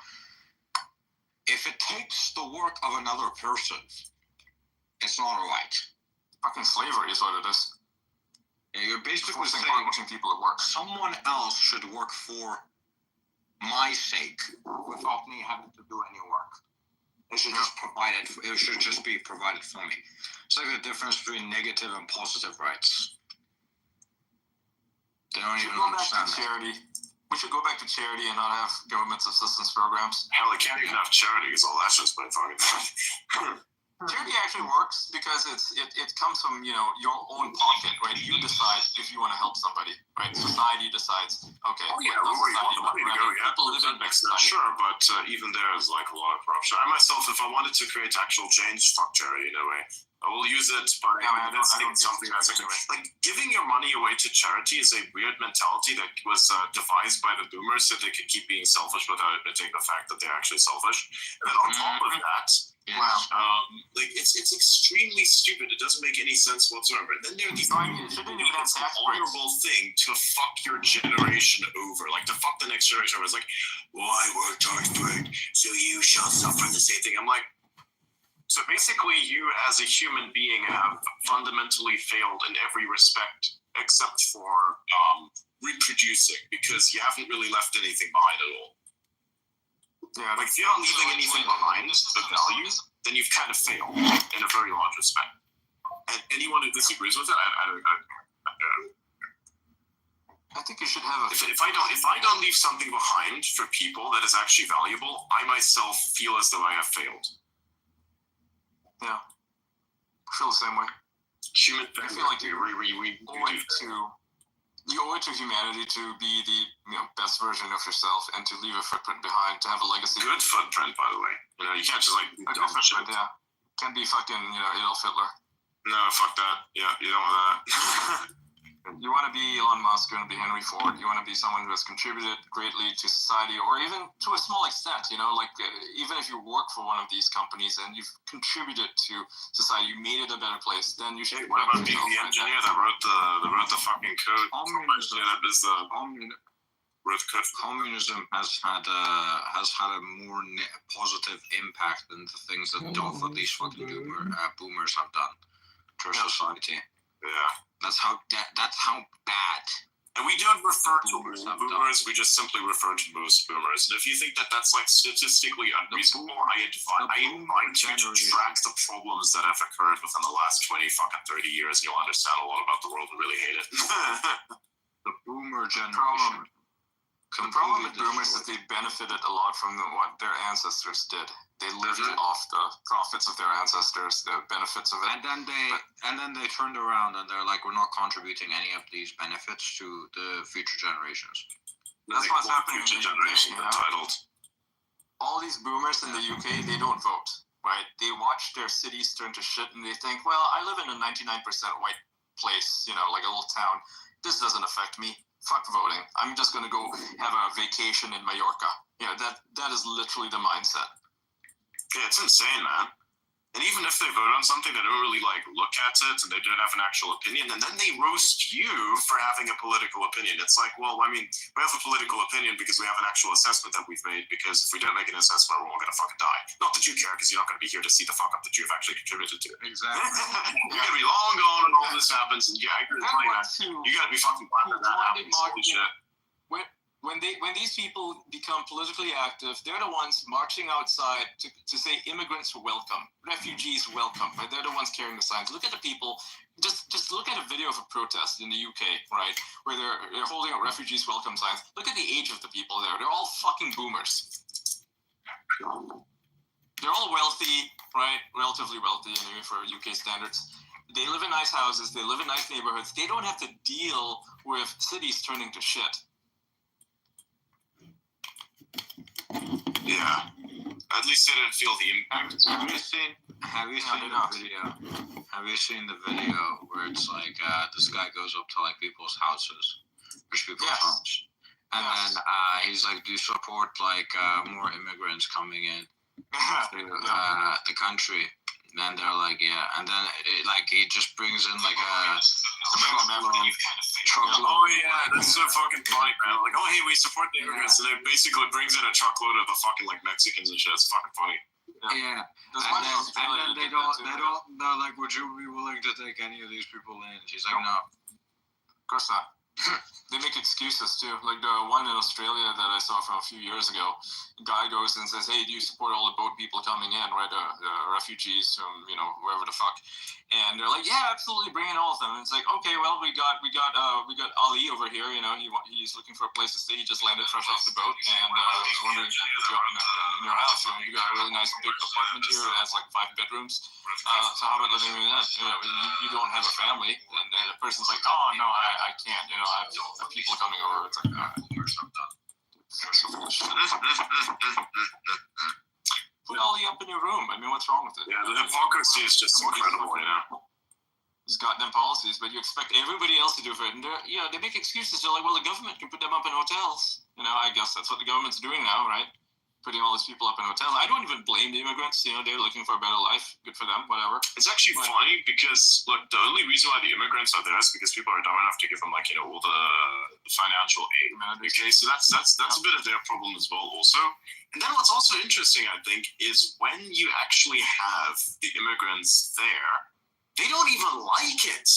If it takes the work of another person, it's not right. Fucking slavery is what it is. Yeah, you're basically forcing saying people to work. Someone else should work for my sake without me having to do any work. It should just it should just be provided for me. It's like the difference between negative and positive rights. They don't even understand charity. We should go back to charity and not have government assistance programs. Hell, they can't even have charity because all that's just by fucking. Charity actually works because it comes from your own pocket, right? You decide if you want to help somebody, right? Society decides, okay. Oh yeah, not where you society, want the money to but go, rather yeah. people living That in makes sense, society. sure, but even there is like a lot of corruption. I myself, if I wanted to create actual change, fuck charity in a way. I will use it by Yeah, I don't investing in get something that's charity like giving your money away to charity is a weird mentality that was devised by the boomers so they could keep being selfish without admitting the fact that they're actually selfish. And then on top of that, like it's extremely stupid. It doesn't make any sense whatsoever. And then there are these Shouldn't even have it's an tax breaks. honorable thing to fuck your generation over, like to fuck the next generation over. It's like, well, I worked hard for it, so you shall suffer the same thing. I'm like, so basically, you as a human being have fundamentally failed in every respect except for reproducing, because you haven't really left anything behind at all. Yeah, Like if you're not leaving anything behind of value, then you've kind of failed in a very large respect. And anyone who disagrees with it, I think you should have a. if I don't leave something behind for people that is actually valuable, I myself feel as though I have failed. Yeah, I feel the same way. Human, I feel like you owe it to humanity to be the best version of yourself and to leave a footprint behind, to have a legacy. Good footprint, by the way. You can't just like A dump good shit. footprint, yeah. Can't be fucking Adolf Hitler. No, fuck that. Yeah, you don't want that. You want to be Elon Musk, you want to be Henry Ford, you want to be someone who has contributed greatly to society, or even to a small extent, even if you work for one of these companies and you've contributed to society, you made it a better place, then you should. What about being the engineer that wrote the fucking code? Communism Wrote code. Communism has had a more positive impact than the things that these fucking boomers have done to society. Yeah. That's how bad. And we don't refer to Boomers all have done. boomers, we just simply refer to most boomers. And if you think that that's like statistically unreasonable, I invite you to track the problems that have occurred within the last 20 fucking 30 years, and you'll understand a lot about the world and really hate it. The boomer generation. The problem with boomers is they benefited a lot from what their ancestors did. They lived off the profits of their ancestors, the benefits of it. And then they turned around and they're like, we're not contributing any of these benefits to the future generations. That's what's happening in Future the generation UK. entitled. All these boomers in the UK, they don't vote, right? They watch their cities turn to shit and they think, well, I live in a 99% white place, like a little town. This doesn't affect me. Fuck voting. I'm just going to go have a vacation in Mallorca. That is literally the mindset. Yeah, it's insane, man. And even if they vote on something, they don't really look at it, and they don't have an actual opinion, and then they roast you for having a political opinion. It's like, well, I mean, we have a political opinion because we have an actual assessment that we've made, because if we don't make an assessment, we're all going to fucking die. Not that you care, because you're not going to be here to see the fuck up that you've actually contributed to. Exactly. You're going to be long gone and all this happens, and yeah, I agree with you, man. You got to be fucking glad that happens. Holy shit. When these people become politically active, they're the ones marching outside to say immigrants are welcome, refugees welcome, right? They're the ones carrying the signs. Look at the people. Just look at a video of a protest in the UK, right, where they're holding up refugees welcome signs. Look at the age of the people there. They're all fucking boomers. They're all wealthy, right? Relatively wealthy, anyway, for UK standards. They live in nice houses. They live in nice neighborhoods. They don't have to deal with cities turning to shit. Yeah. At least they didn't feel the impact. Have you seen the video where it's like this guy goes up to people's houses, people's homes, and then he's like, do you support more immigrants coming in to the country? And they're like, yeah. And then he just brings in a truckload. Oh yeah, that's so fucking funny, man. Like, oh hey, we support the immigrants, and it basically brings in a truckload of the fucking Mexicans and shit. It's fucking funny. Yeah. And then they're like, would you be willing to take any of these people in? She's like, no. Of course not. They make excuses too. Like the one in Australia that I saw from a few years ago, the guy goes and says, hey, do you support all the boat people coming in, right? The refugees from, wherever the fuck. And they're like, yeah, absolutely, bring in all of them. And it's like, okay, well, we got Ali over here. You know, he's looking for a place to stay. He just landed fresh off the boat, and I was wondering if you could drop him in your house. You know, you got a really nice big apartment here. It has like 5 bedrooms. So how about letting me in that? You know, you don't have a family, and the person's like, oh no, I can't. You know, I have people coming over. It's like, all right, here's what I'm done. Put Ali up in your room. I mean, what's wrong with it? Yeah, the hypocrisy is just incredible, you know. These goddamn policies, but you expect everybody else to do for it, and they make excuses. They're like, well, the government can put them up in hotels. You know, I guess that's what the government's doing now, right? Putting all these people up in hotels. I don't even blame the immigrants. You know, they're looking for a better life. Good for them, whatever. It's actually funny because, look, the only reason why the immigrants are there is because people are dumb enough to give them, like, you know, all the financial aid. Okay, so that's a bit of their problem as well, also. And then what's also interesting, I think, is when you actually have the immigrants there, they don't even like it.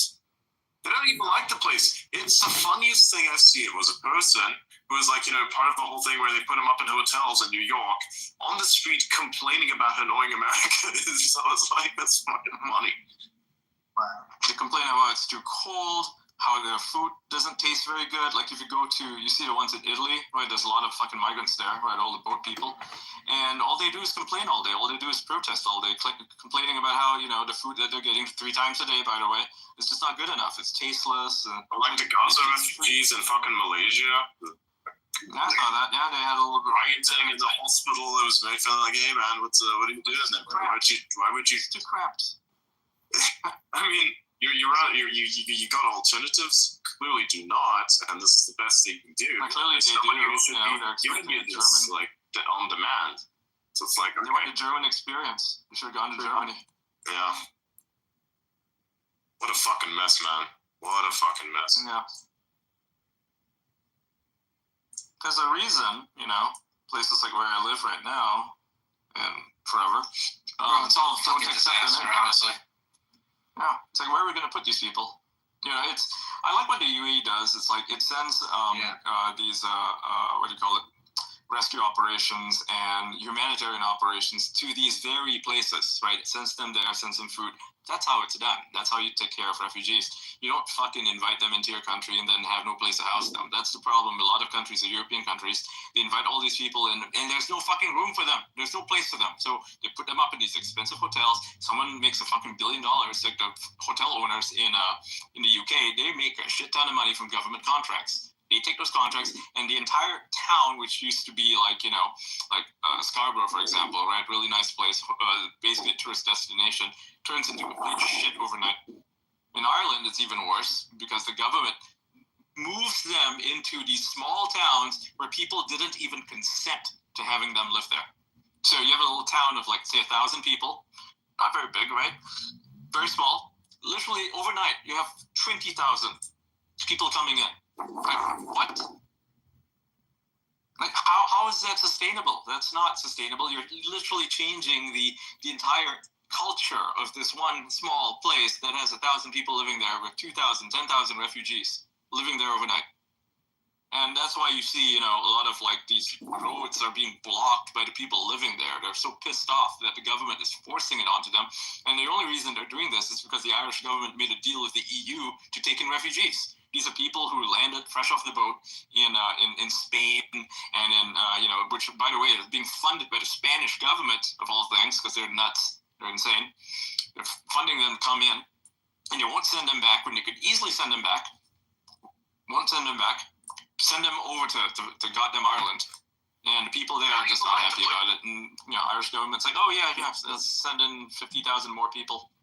They don't even like the place. It's the funniest thing I've seen was a person who was like, you know, part of the whole thing where they put him up in hotels in New York on the street complaining about how annoying America is. So I was like, that's fucking funny. They complain about it's too cold, how their food doesn't taste very good. Like if you go to, you see the ones in Italy, right? There's a lot of fucking migrants there, right? All the boat people. And all they do is complain all day. All they do is protest all day, complaining about how, you know, the food that they're getting 3 times a day, by the way, is just not good enough. It's tasteless. Like the Gaza refugees in fucking Malaysia. Yeah, I saw that. Yeah, they had a little bit rioting in the hospital. It was very fun. Like, hey man, what are you doing there? Why would you? It's too craps. I mean, you got alternatives. Clearly, do not, and this is the best they can do. Clearly, they do. They're giving you this like on demand. So it's like, okay. They want the German experience. You should have gone to Germany. Yeah. What a fucking mess, man. What a fucking mess. Yeah. There's a reason, you know, places like where I live right now and forever. It's all a fucking disaster, honestly. Yeah, it's like, where are we going to put these people? You know, I like what the UAE does. It's like it sends these what do you call it, rescue operations and humanitarian operations to these very places, right? It sends them there, sends them food. That's how it's done. That's how you take care of refugees. You don't fucking invite them into your country and then have no place to house them. That's the problem. A lot of countries, the European countries, they invite all these people in and there's no fucking room for them. There's no place for them. So they put them up in these expensive hotels. Someone makes a fucking $1 billion, like the hotel owners in the UK, they make a shit ton of money from government contracts. They take those contracts, and the entire town, which used to be like, you know, like Scarborough, for example, right? Really nice place, basically a tourist destination, turns into complete shit overnight. In Ireland, it's even worse because the government moves them into these small towns where people didn't even consent to having them live there. So you have a little town of like, say, 1,000 people, not very big, right? Very small. Literally overnight, you have 20,000 people coming in. Like, what? Like, how is that sustainable? That's not sustainable. You're literally changing the entire culture of this one small place that has 1,000 people living there with 2,000, 10,000 refugees living there overnight. And that's why you see, you know, a lot of like these roads are being blocked by the people living there. They're so pissed off that the government is forcing it onto them. And the only reason they're doing this is because the Irish government made a deal with the EU to take in refugees. These are people who landed fresh off the boat in Spain and in, you know, which, by the way, is being funded by the Spanish government, of all things, because they're nuts. They're insane. They're funding them to come in, and you won't send them back when you could easily send them back. Won't send them back. Send them over to goddamn Ireland. And the people there are just not happy about it. And, you know, Irish government's like, oh, yeah, let's send in 50,000 more people.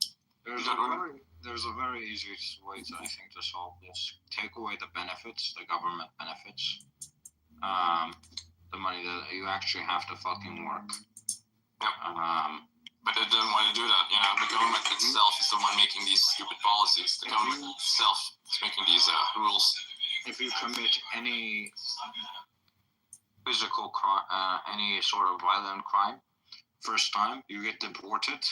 There's a very easy way I think to solve this. Take away the benefits, the government benefits, the money that you actually have to fucking work. Yep. But they don't want to do that. You know, the government itself is the one making these stupid policies. The government itself is making these rules. If you commit any physical crime, any sort of violent crime, first time you get deported.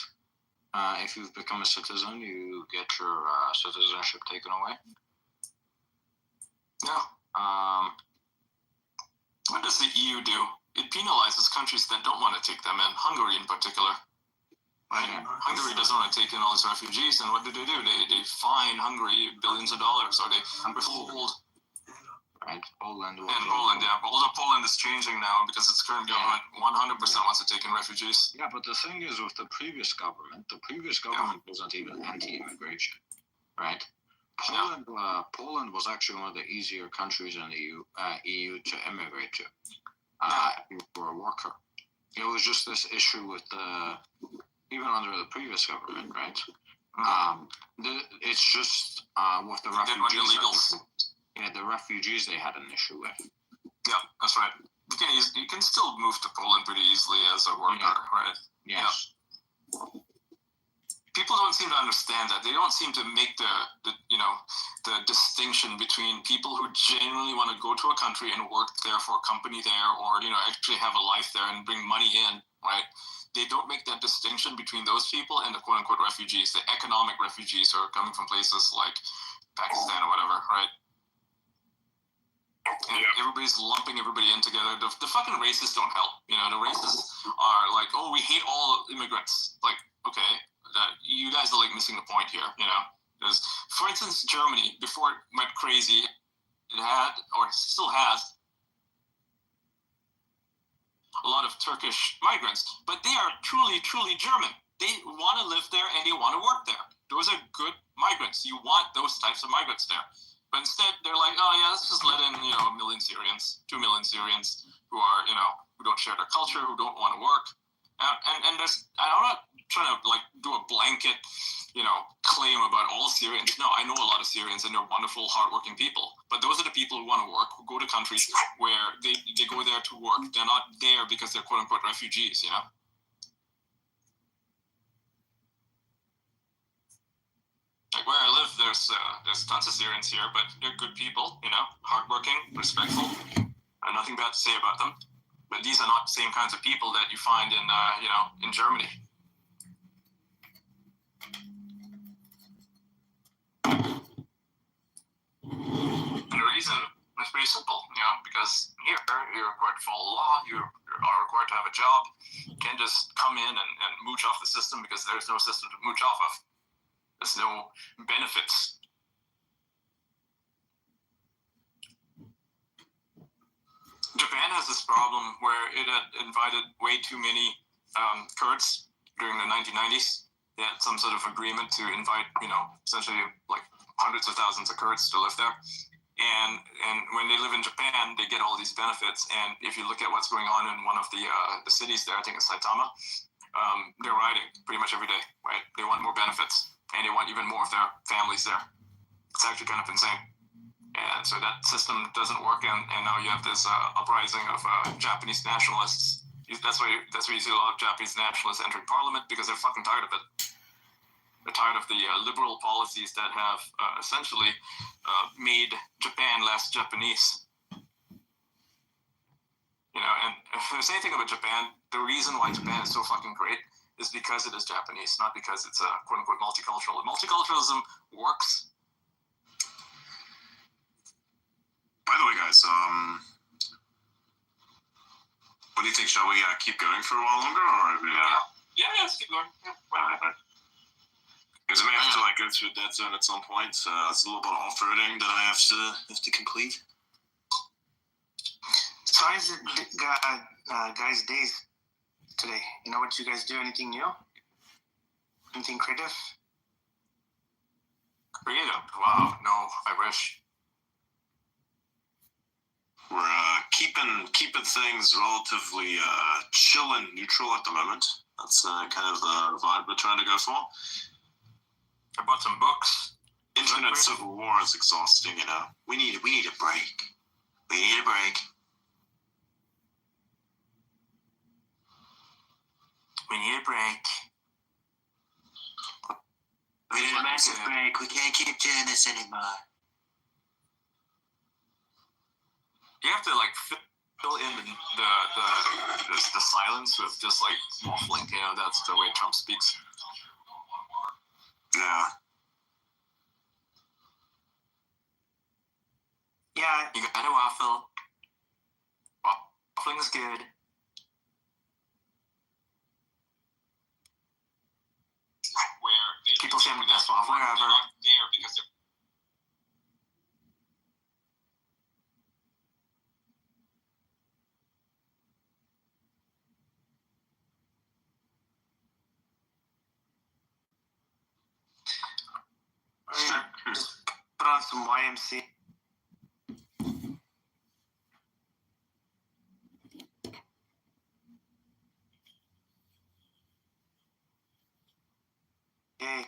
If you've become a citizen, you get your citizenship taken away. Yeah. What does the EU do? It penalizes countries that don't want to take them in, Hungary in particular. Hungary doesn't want to take in all these refugees, and what do? They fine Hungary billions of dollars, or they withhold. Right, Poland. And Poland, yeah. Although Poland is changing now because its current government 100% wants to take in refugees. Yeah, but the thing is, with the previous government wasn't even anti-immigration, right? Poland was actually one of the easier countries in the EU to immigrate to. If you were a worker. It was just this issue with even under the previous government, right? It's just with the refugees. Yeah, the refugees they had an issue with. Yeah, that's right. You can still move to Poland pretty easily as a worker, right? Yes. Yeah. People don't seem to understand that. They don't seem to make the distinction between people who genuinely want to go to a country and work there for a company there, or actually have a life there and bring money in, right? They don't make that distinction between those people and the quote unquote refugees, the economic refugees who are coming from places like Pakistan or whatever, right? And everybody's lumping everybody in together. The fucking racists don't help. The racists are like, oh, we hate all immigrants. Like, okay, you guys are like missing the point here. Because, for instance, Germany, before it went crazy, it had, or still has, a lot of Turkish migrants, but they are truly, truly German. They want to live there and they want to work there. Those are good migrants. You want those types of migrants there. But instead, they're like, oh yeah, let's just let in, 1 million Syrians, 2 million Syrians who are, who don't share their culture, who don't want to work. And there's, I'm not trying to like do a blanket, claim about all Syrians. No, I know a lot of Syrians and they're wonderful, hardworking people. But those are the people who want to work, who go to countries where they go there to work. They're not there because they're quote unquote refugees, Like where I live, there's tons of Syrians here, but they're good people, hardworking, respectful. I have nothing bad to say about them. But these are not the same kinds of people that you find in, in Germany. And the reason is pretty simple, because here you're required to follow law, you are required to have a job. You can't just come in and mooch off the system because there's no system to mooch off of. There's no benefits. Japan has this problem where it had invited way too many Kurds during the 1990s. They had some sort of agreement to invite, essentially like hundreds of thousands of Kurds to live there. And when they live in Japan, they get all these benefits. And if you look at what's going on in one of the cities there, I think it's Saitama, they're rioting pretty much every day, right? They want more benefits. And they want even more of their families there. It's actually kind of insane. And so that system doesn't work, and now you have this uprising of Japanese nationalists. That's why you see a lot of Japanese nationalists entering parliament, because they're fucking tired of it. They're tired of the liberal policies that have essentially made Japan less Japanese. And if there's anything about Japan, the reason why Japan is so fucking great is because it is Japanese, not because it's a quote-unquote multicultural. Multiculturalism works. By the way, guys, what do you think? Shall we keep going for a while longer, or Yeah, let's keep going. Yeah. Because I may have to go through a dead zone at some point. It's a little bit of off-roading that I have to complete. So how is it, guys' days today? What you guys do? Anything new? Anything creative? Creative? Wow, no, I wish. We're keeping things relatively chill and neutral at the moment. That's kind of the vibe we're trying to go for. I bought some books. Internet civil war is exhausting, We need a break. We need a break. We need a break. We need a massive break. We can't keep doing this anymore. You have to fill in the silence with just waffling. That's the way Trump speaks. Yeah. Yeah. You gotta waffle. Waffling is good. That's why they're Whatever. not there because they're Just put on some YMC. Yay.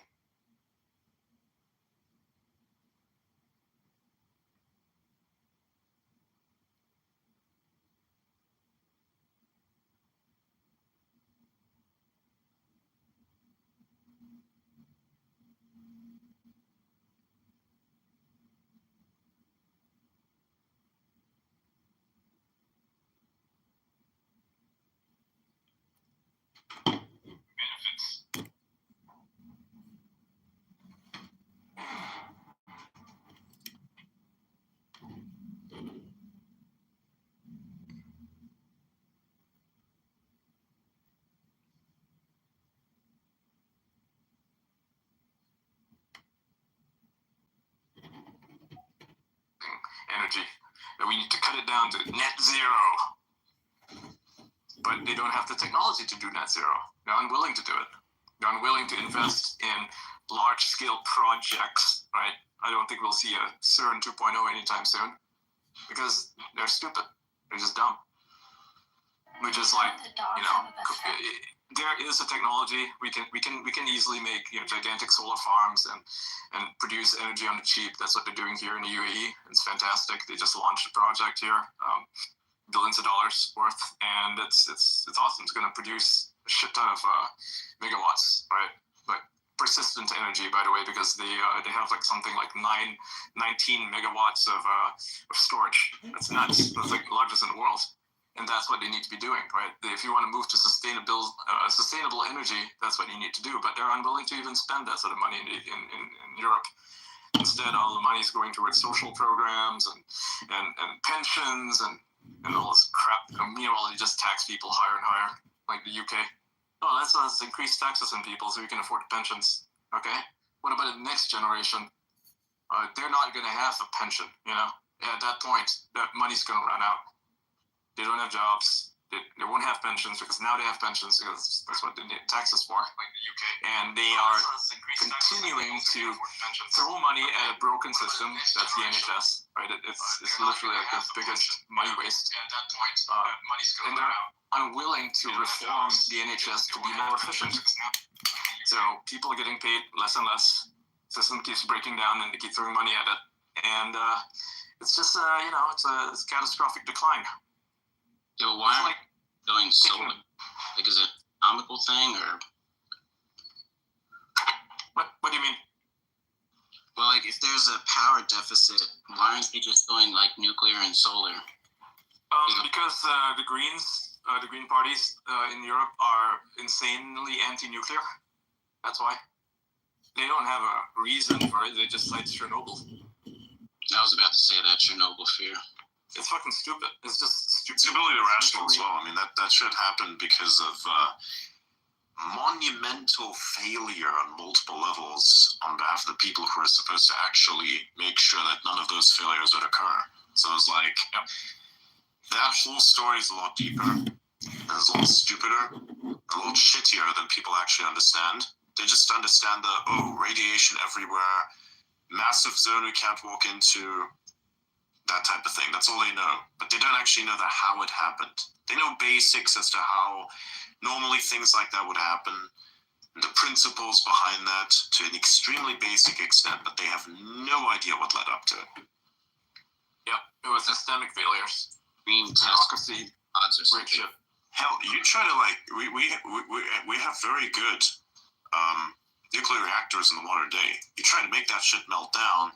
energy. That we need to cut it down to net zero. But they don't have the technology to do net zero. They're unwilling to do it. They're unwilling to invest in large-scale projects, right? I don't think we'll see a CERN 2.0 anytime soon because they're stupid. They're just dumb. Which is like, you know, there is a technology we can easily make, you know, gigantic solar farms and produce energy on the cheap. That's what they're doing here in the UAE. It's fantastic. They just launched a project here, billions of dollars worth, and it's awesome. It's going to produce a shit ton of megawatts, right? But persistent energy, by the way, because they have like something like 19 megawatts of storage. That's nuts. That's like the largest in the world. And that's what they need to be doing, right? If you want to move to sustainable energy, that's what you need to do. But they're unwilling to even spend that sort of money in Europe. Instead, all the money is going towards social programs and pensions and all this crap. Meanwhile, they just tax people higher and higher, like the UK. Oh, let's increase taxes on people so we can afford pensions. Okay. What about the next generation? They're not going to have a pension, you know. At that point, that money's going to run out. They don't have jobs. They won't have pensions because now they have pensions because that's what they need taxes for, like the UK. And they are continuing to throw money at a broken system. That's the NHS, right? It's literally like the biggest money waste. At that point, money's And they're unwilling to reform the NHS to be more efficient. So people are getting paid less and less. System keeps breaking down and they keep throwing money at it. And it's just, you know, it's a catastrophic decline. Yeah, but why are we going solar? Like, is it an economical thing or? What do you mean? Well, like, if there's a power deficit, why aren't they just going like nuclear and solar? Because the Greens, the Green parties in Europe are insanely anti-nuclear. That's why. They don't have a reason for it. They just cite Chernobyl. I was about to say that Chernobyl fear. It's fucking stupid. It's just stupid. It's the ability to rational as well. I mean, that should happen because of monumental failure on multiple levels on behalf of the people who are supposed to actually make sure that none of those failures would occur. So it's like, that whole story is a lot deeper, and it's a lot stupider, a lot shittier than people actually understand. They just understand the, radiation everywhere, massive zone we can't walk into, that type of thing. That's all they know. But they don't actually know how it happened. They know basics as to how normally things like that would happen, the principles behind that to an extremely basic extent, but they have no idea what led up to it. Yeah, it was systemic failures. Green Bureaucracy, odds or great something. shit. Hell, you try to we have very good nuclear reactors in the modern day. You try to make that shit melt down,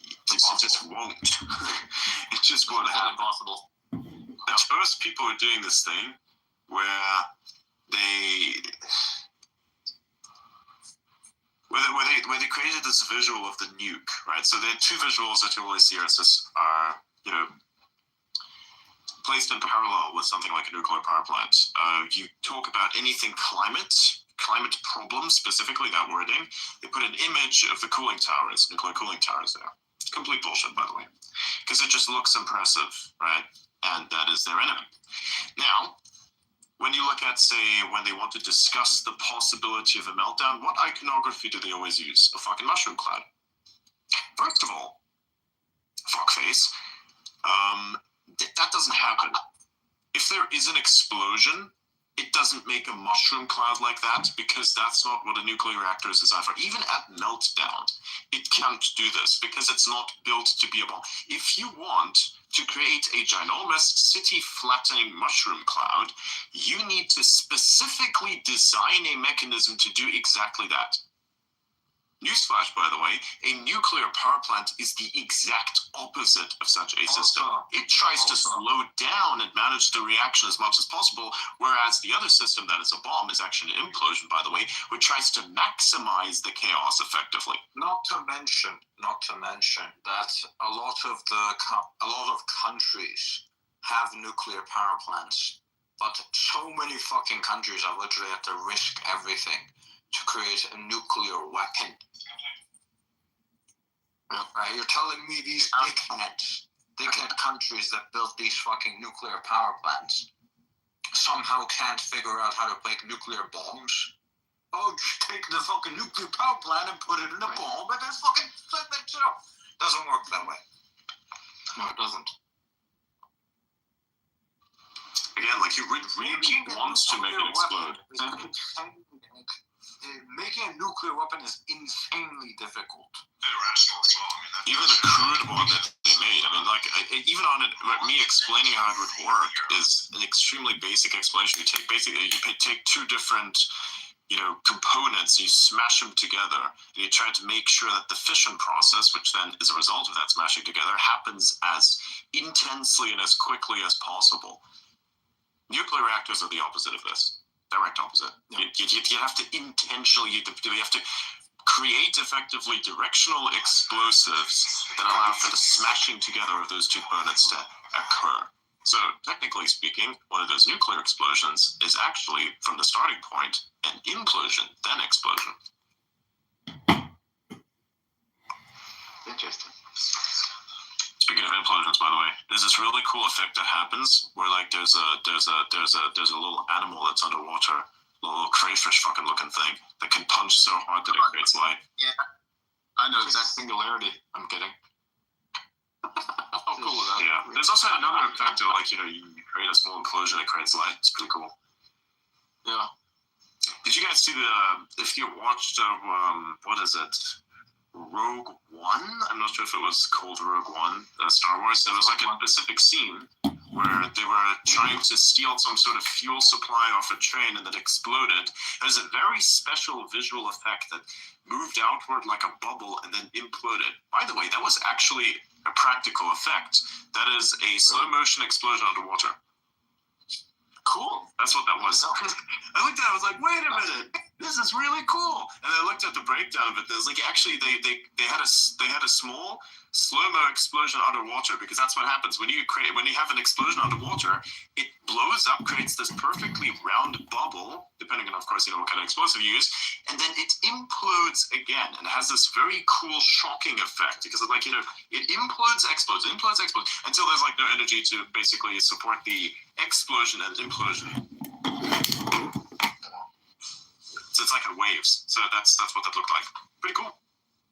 it just won't. It just won't happen. Impossible. At first, people are doing this thing where they created this visual of the nuke, right? So there are two visuals that you always see are placed in parallel with something like a nuclear power plant. You talk about anything climate, climate problem, specifically that wording, they put an image of the cooling towers, nuclear cooling towers there. Complete bullshit, by the way, because it just looks impressive, right? And that is their enemy. Now, when you look at, say, when they want to discuss the possibility of a meltdown, what iconography do they always use? A fucking mushroom cloud. First of all, fuckface, that doesn't happen. If there is an explosion, it doesn't make a mushroom cloud like that, because that's not what a nuclear reactor is designed for. Even at meltdown, it can't do this because it's not built to be a bomb. If you want to create a ginormous city-flattening mushroom cloud, you need to specifically design a mechanism to do exactly that. Newsflash, by the way, a nuclear power plant is the exact opposite of such a system. It tries to slow down and manage the reaction as much as possible, whereas the other system that is a bomb is actually an implosion, by the way, which tries to maximize the chaos effectively. Not to mention that a lot of countries have nuclear power plants, but so many fucking countries are literally have to risk everything to create a nuclear weapon. Right? You're telling me these dickhead countries that built these fucking nuclear power plants somehow can't figure out how to make nuclear bombs? Oh, just take the fucking nuclear power plant and put it in a bomb and then fucking flip it up. Doesn't work that way. No, it doesn't. Again, like you really wants to make it explode. Making a nuclear weapon is insanely difficult. Irrational as well. I mean, even the crude one that they made, I mean, like, even on it, me explaining how it would work is an extremely basic explanation. You take two different, components, and you smash them together, and you try to make sure that the fission process, which then is a result of that smashing together, happens as intensely and as quickly as possible. Nuclear reactors are the opposite of this. Direct opposite. Yeah. You have to intentionally, you have to create effectively directional explosives that allow for the smashing together of those two components to occur. So technically speaking, one of those nuclear explosions is actually, from the starting point, an implosion, then explosion. Interesting. Speaking of implosions, by the way, there's this really cool effect that happens where, like, there's a little animal that's underwater, a little crayfish fucking looking thing that can punch so hard that it creates light. Yeah, I know exact singularity. I'm kidding. How cool is that? Yeah, there's also another effect of, like, you create a small enclosure that creates light. It's pretty cool. Yeah. Did you guys see if you watched what is it? Rogue One? I'm not sure if it was called Rogue One, Star Wars. There was like a specific scene where they were trying to steal some sort of fuel supply off a train and it exploded. There's a very special visual effect that moved outward like a bubble and then imploded. By the way, that was actually a practical effect. That is a slow motion explosion underwater. Cool. That's what that was. I looked at it, I was like, wait a minute, this is really cool. And I looked at the breakdown of it. There's like, actually, they had a small slow-mo explosion underwater, because that's what happens when you have an explosion underwater. It blows up, creates this perfectly round bubble, depending on, of course, what kind of explosive you use, and then it implodes again and has this very cool shocking effect, because it implodes, explodes until there's like no energy to basically support the explosion and implosion. So it's like in waves. So that's what that looked like. Pretty cool.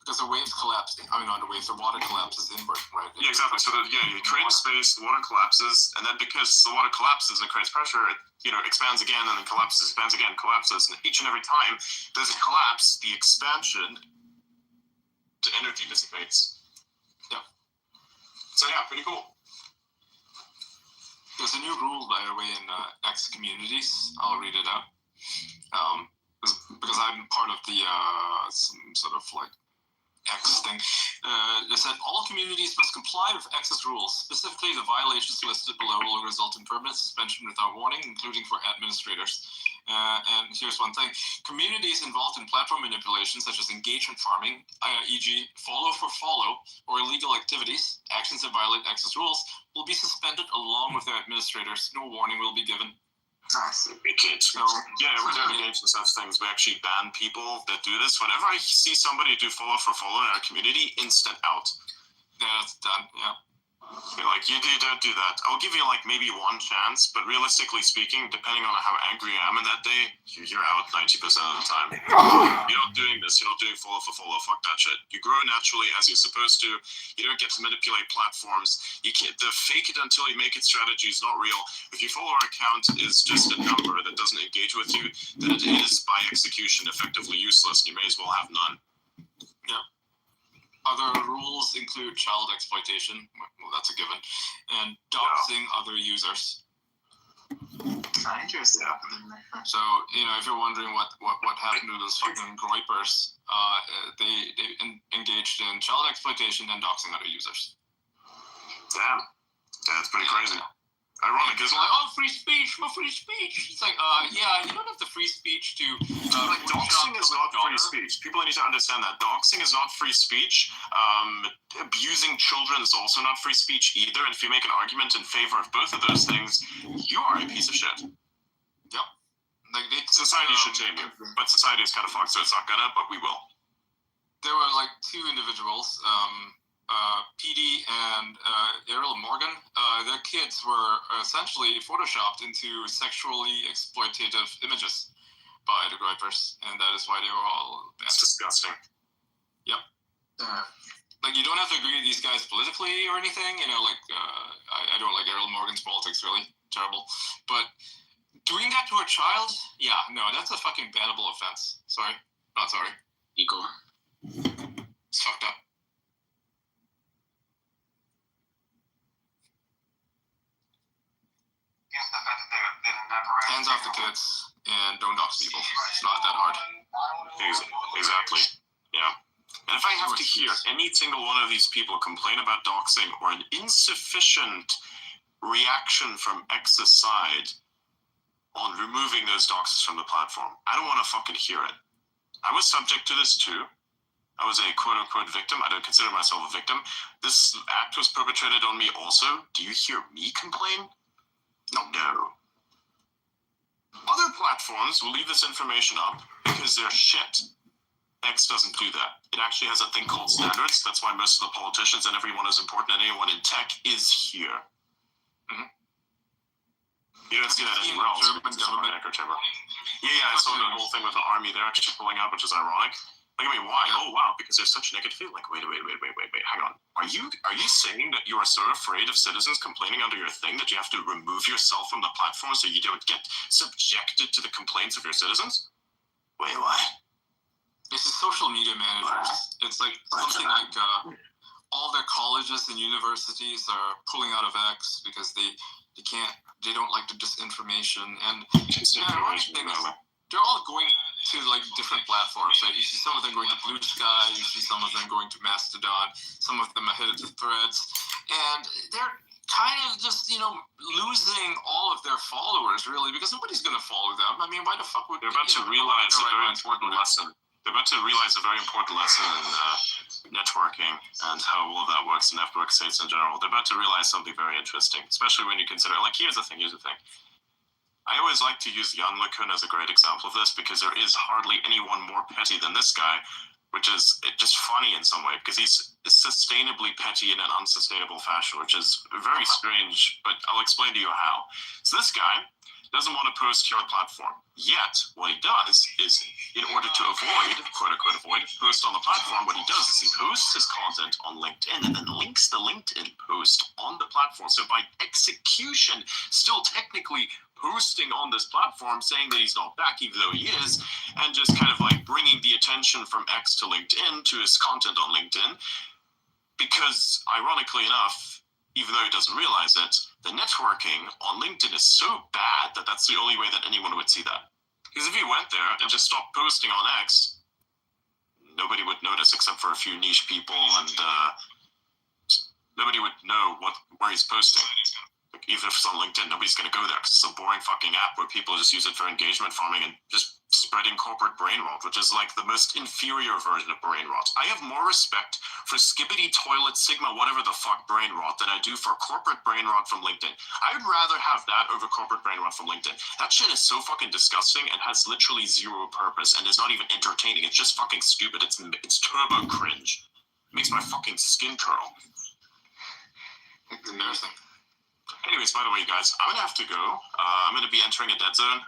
Because the waves collapse. I mean, not the waves, the water collapses inward, right? Yeah, exactly. So you create space, the water collapses, and then because the water collapses and creates pressure, it expands again, and then collapses, expands again, collapses, and each and every time there's a collapse, the expansion, the energy dissipates. Yeah. So yeah, pretty cool. There's a new rule, by the way, in X communities. I'll read it out. Because I'm part of the some sort of like X thing. They said all communities must comply with X's rules. Specifically, the violations listed below will result in permanent suspension without warning, including for administrators. And here's one thing. Communities involved in platform manipulation, such as engagement farming, e.g. follow for follow, or illegal activities, actions that violate X's rules, will be suspended along with their administrators. No warning will be given. Nice. kids. Yeah, we're doing engage in such things. We actually ban people that do this. Whenever I see somebody do follow for follow in our community, instant out. Yeah, it's done. Yeah. Like, you don't do that. I'll give you like maybe one chance, but realistically speaking, depending on how angry I am in that day, you're out 90% of the time. You're not doing this. You're not doing follow for follow. Fuck that shit. You grow naturally as you're supposed to. You don't get to manipulate platforms. You can't. The fake it until you make it strategy is not real. If your follower account is just a number that doesn't engage with you, then it is by execution effectively useless. And you may as well have none. Yeah. Other rules include child exploitation, well, that's a given, and doxing other users. Interesting. So, if you're wondering what happened to those fucking groypers, they engaged in child exploitation and doxing other users. Damn. That's pretty crazy. Ironic, isn't it? Like, oh, free speech, well, free speech. It's like, yeah, you don't have the free speech to. Like, doxing is not free speech. People need to understand that. Doxing is not free speech. Abusing children is also not free speech either. And if you make an argument in favor of both of those things, you are a piece of shit. Yep. Like, society should tame you. But society is kind of fucked, so it's not gonna, but we will. There were like two individuals, PD and Errol Morgan. Their kids were essentially photoshopped into sexually exploitative images by the groypers, and that is why they were all banned. It's disgusting. Yep. Like, you don't have to agree with these guys politically or anything, I don't like Errol Morgan's politics, really. Terrible. But doing that to a child? Yeah, no, that's a fucking bannable offense. Sorry. Not sorry. Equal. It's fucked up. Hands off the kids and don't dox people. It's not that hard. Exactly. Yeah. And if I have to hear any single one of these people complain about doxing or an insufficient reaction from X's side on removing those doxes from the platform, I don't want to fucking hear it. I was subject to this too. I was a quote-unquote victim. I don't consider myself a victim. This act was perpetrated on me also. Do you hear me complain? No. Other platforms will leave this information up because they're shit. X doesn't do that. It actually has a thing called standards. That's why most of the politicians and everyone is important and anyone in tech is here. Mm-hmm. You don't see that anywhere else. Yeah, I saw the whole thing with the army. They're actually pulling out, which is ironic. Like, I mean, why? Oh, wow, because there's such negative feeling. Like, wait, hang on. Are you saying that you are so afraid of citizens complaining under your thing that you have to remove yourself from the platform so you don't get subjected to the complaints of your citizens? Wait, why? This is social media managers. It's like something like all their colleges and universities are pulling out of X because they don't like the disinformation. And the ironic thing is, they're all going to like different platforms. Like, you see some of them going to Blue Sky, you see some of them going to Mastodon, some of them are headed to Threads, and they're kind of just losing all of their followers, really, because nobody's going to follow them. I mean, why the fuck would they're about to realize a very important lesson? They're about to realize a very important lesson in networking and how all of that works in network states in general. They're about to realize something very interesting, especially when you consider, like, here's the thing. I always like to use Jan LeCun as a great example of this because there is hardly anyone more petty than this guy, which is just funny in some way because he's sustainably petty in an unsustainable fashion, which is very strange, but I'll explain to you how. So this guy doesn't want to post your platform. Yet, what he does is, in order to avoid, quote-unquote avoid, post on the platform, what he does is he posts his content on LinkedIn and then links the LinkedIn post on the platform. So by execution, still technically posting on this platform, saying that he's not back, even though he is, and just kind of like bringing the attention from X to LinkedIn to his content on LinkedIn. Because, ironically enough, even though he doesn't realize it, the networking on LinkedIn is so bad that that's the only way that anyone would see that. Because if he went there and just stopped posting on X, nobody would notice except for a few niche people, and nobody would know where he's posting. even if it's on LinkedIn, nobody's going to go there because it's a boring fucking app where people just use it for engagement farming and just spreading corporate brain rot, which is like the most inferior version of brain rot. I have more respect for skibbity toilet sigma whatever the fuck brain rot than I do for corporate brain rot from LinkedIn. I would rather have that over corporate brain rot from LinkedIn. That shit is so fucking disgusting and has literally zero purpose and is not even entertaining. It's just fucking stupid. It's turbo cringe. It makes my fucking skin curl. It's embarrassing. Anyways, by the way, guys, I'm gonna have to go. I'm gonna be entering a dead zone,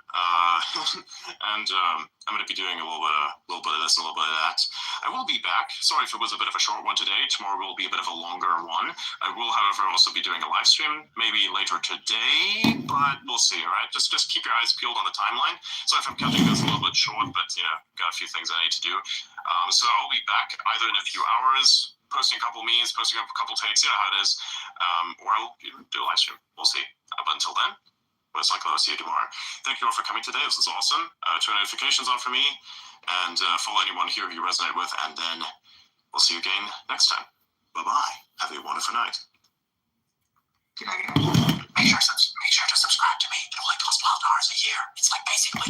and I'm gonna be doing a little bit of this, a little bit of that. I will be back. Sorry if it was a bit of a short one today. Tomorrow will be a bit of a longer one. I will, however, also be doing a live stream, maybe later today, but we'll see. All right, just keep your eyes peeled on the timeline. Sorry if I'm cutting this a little bit short, but got a few things I need to do. So I'll be back either in a few hours, posting a couple memes, posting a couple takes, you know how it is, or I'll do a live stream. We'll see. But until then, most likely I'll see you tomorrow. Thank you all for coming today. This was awesome. Turn notifications on for me, and follow anyone here you resonate with, and then we'll see you again next time. Bye-bye. Have a wonderful night. Make sure to subscribe to me. It only costs $12 a year. It's like basically